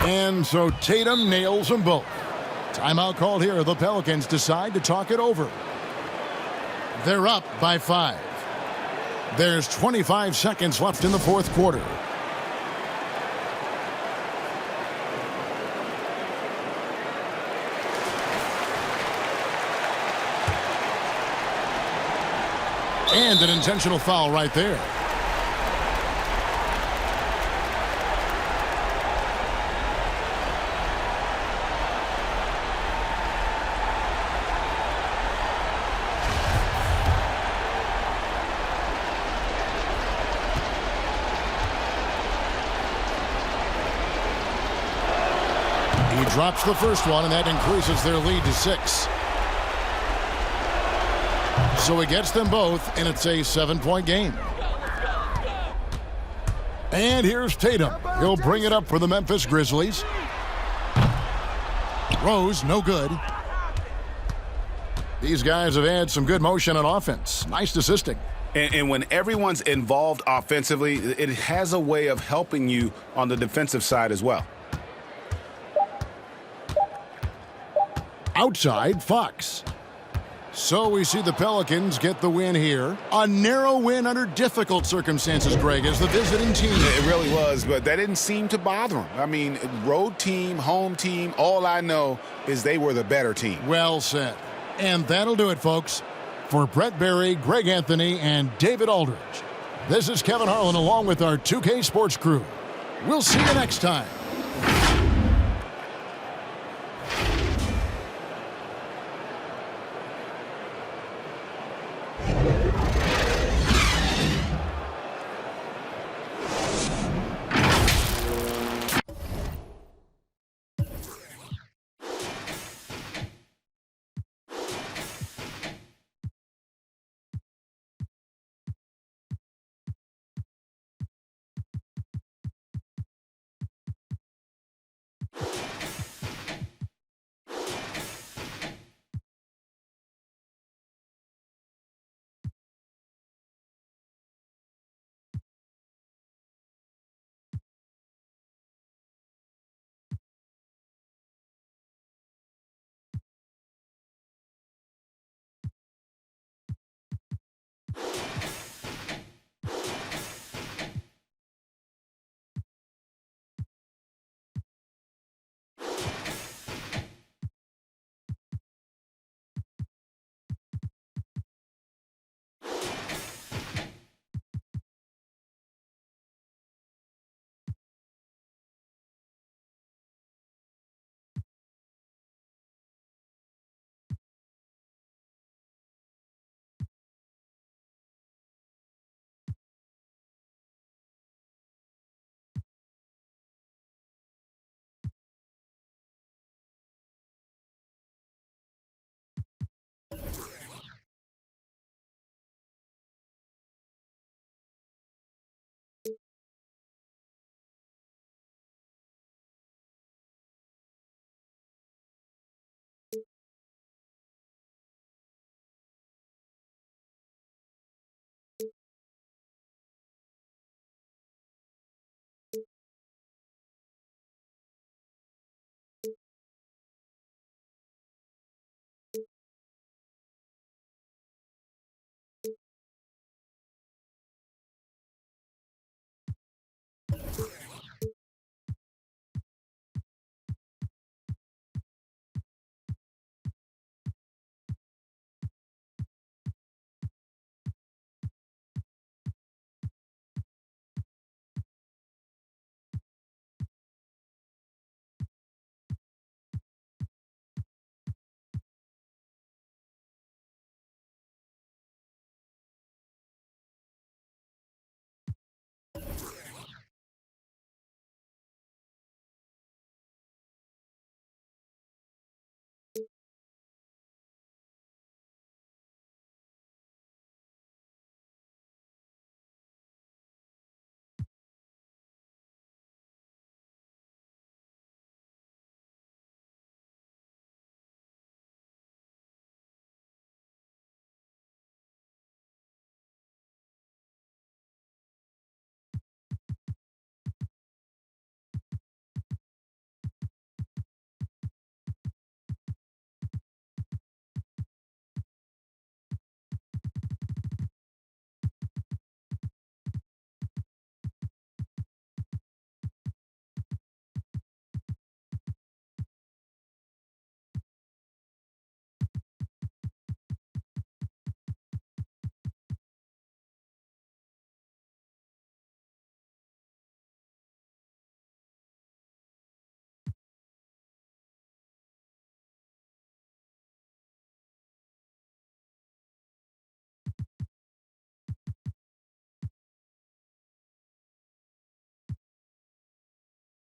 S4: And so Tatum nails them both. Timeout called here. The Pelicans decide to talk it over. They're up by 5. There's 25 seconds left in the fourth quarter. And an intentional foul right there. He drops the first one, and that increases their lead to 6. So he gets them both, and it's a 7-point game. And here's Tatum. He'll bring it up for the Memphis Grizzlies. Rose, no good. These guys have had some good motion on offense. Nice assisting.
S7: And when everyone's involved offensively, it has a way of helping you on the defensive side as well.
S4: Outside, Fox. So we see the Pelicans get the win here. A narrow win under difficult circumstances, Greg, as the visiting team.
S7: It really was, but that didn't seem to bother them. I mean, road team, home team, all I know is they were the better team.
S4: Well said. And that'll do it, folks. For Brett Berry, Greg Anthony, and David Aldridge, this is Kevin Harlan along with our 2K Sports crew. We'll see you next time.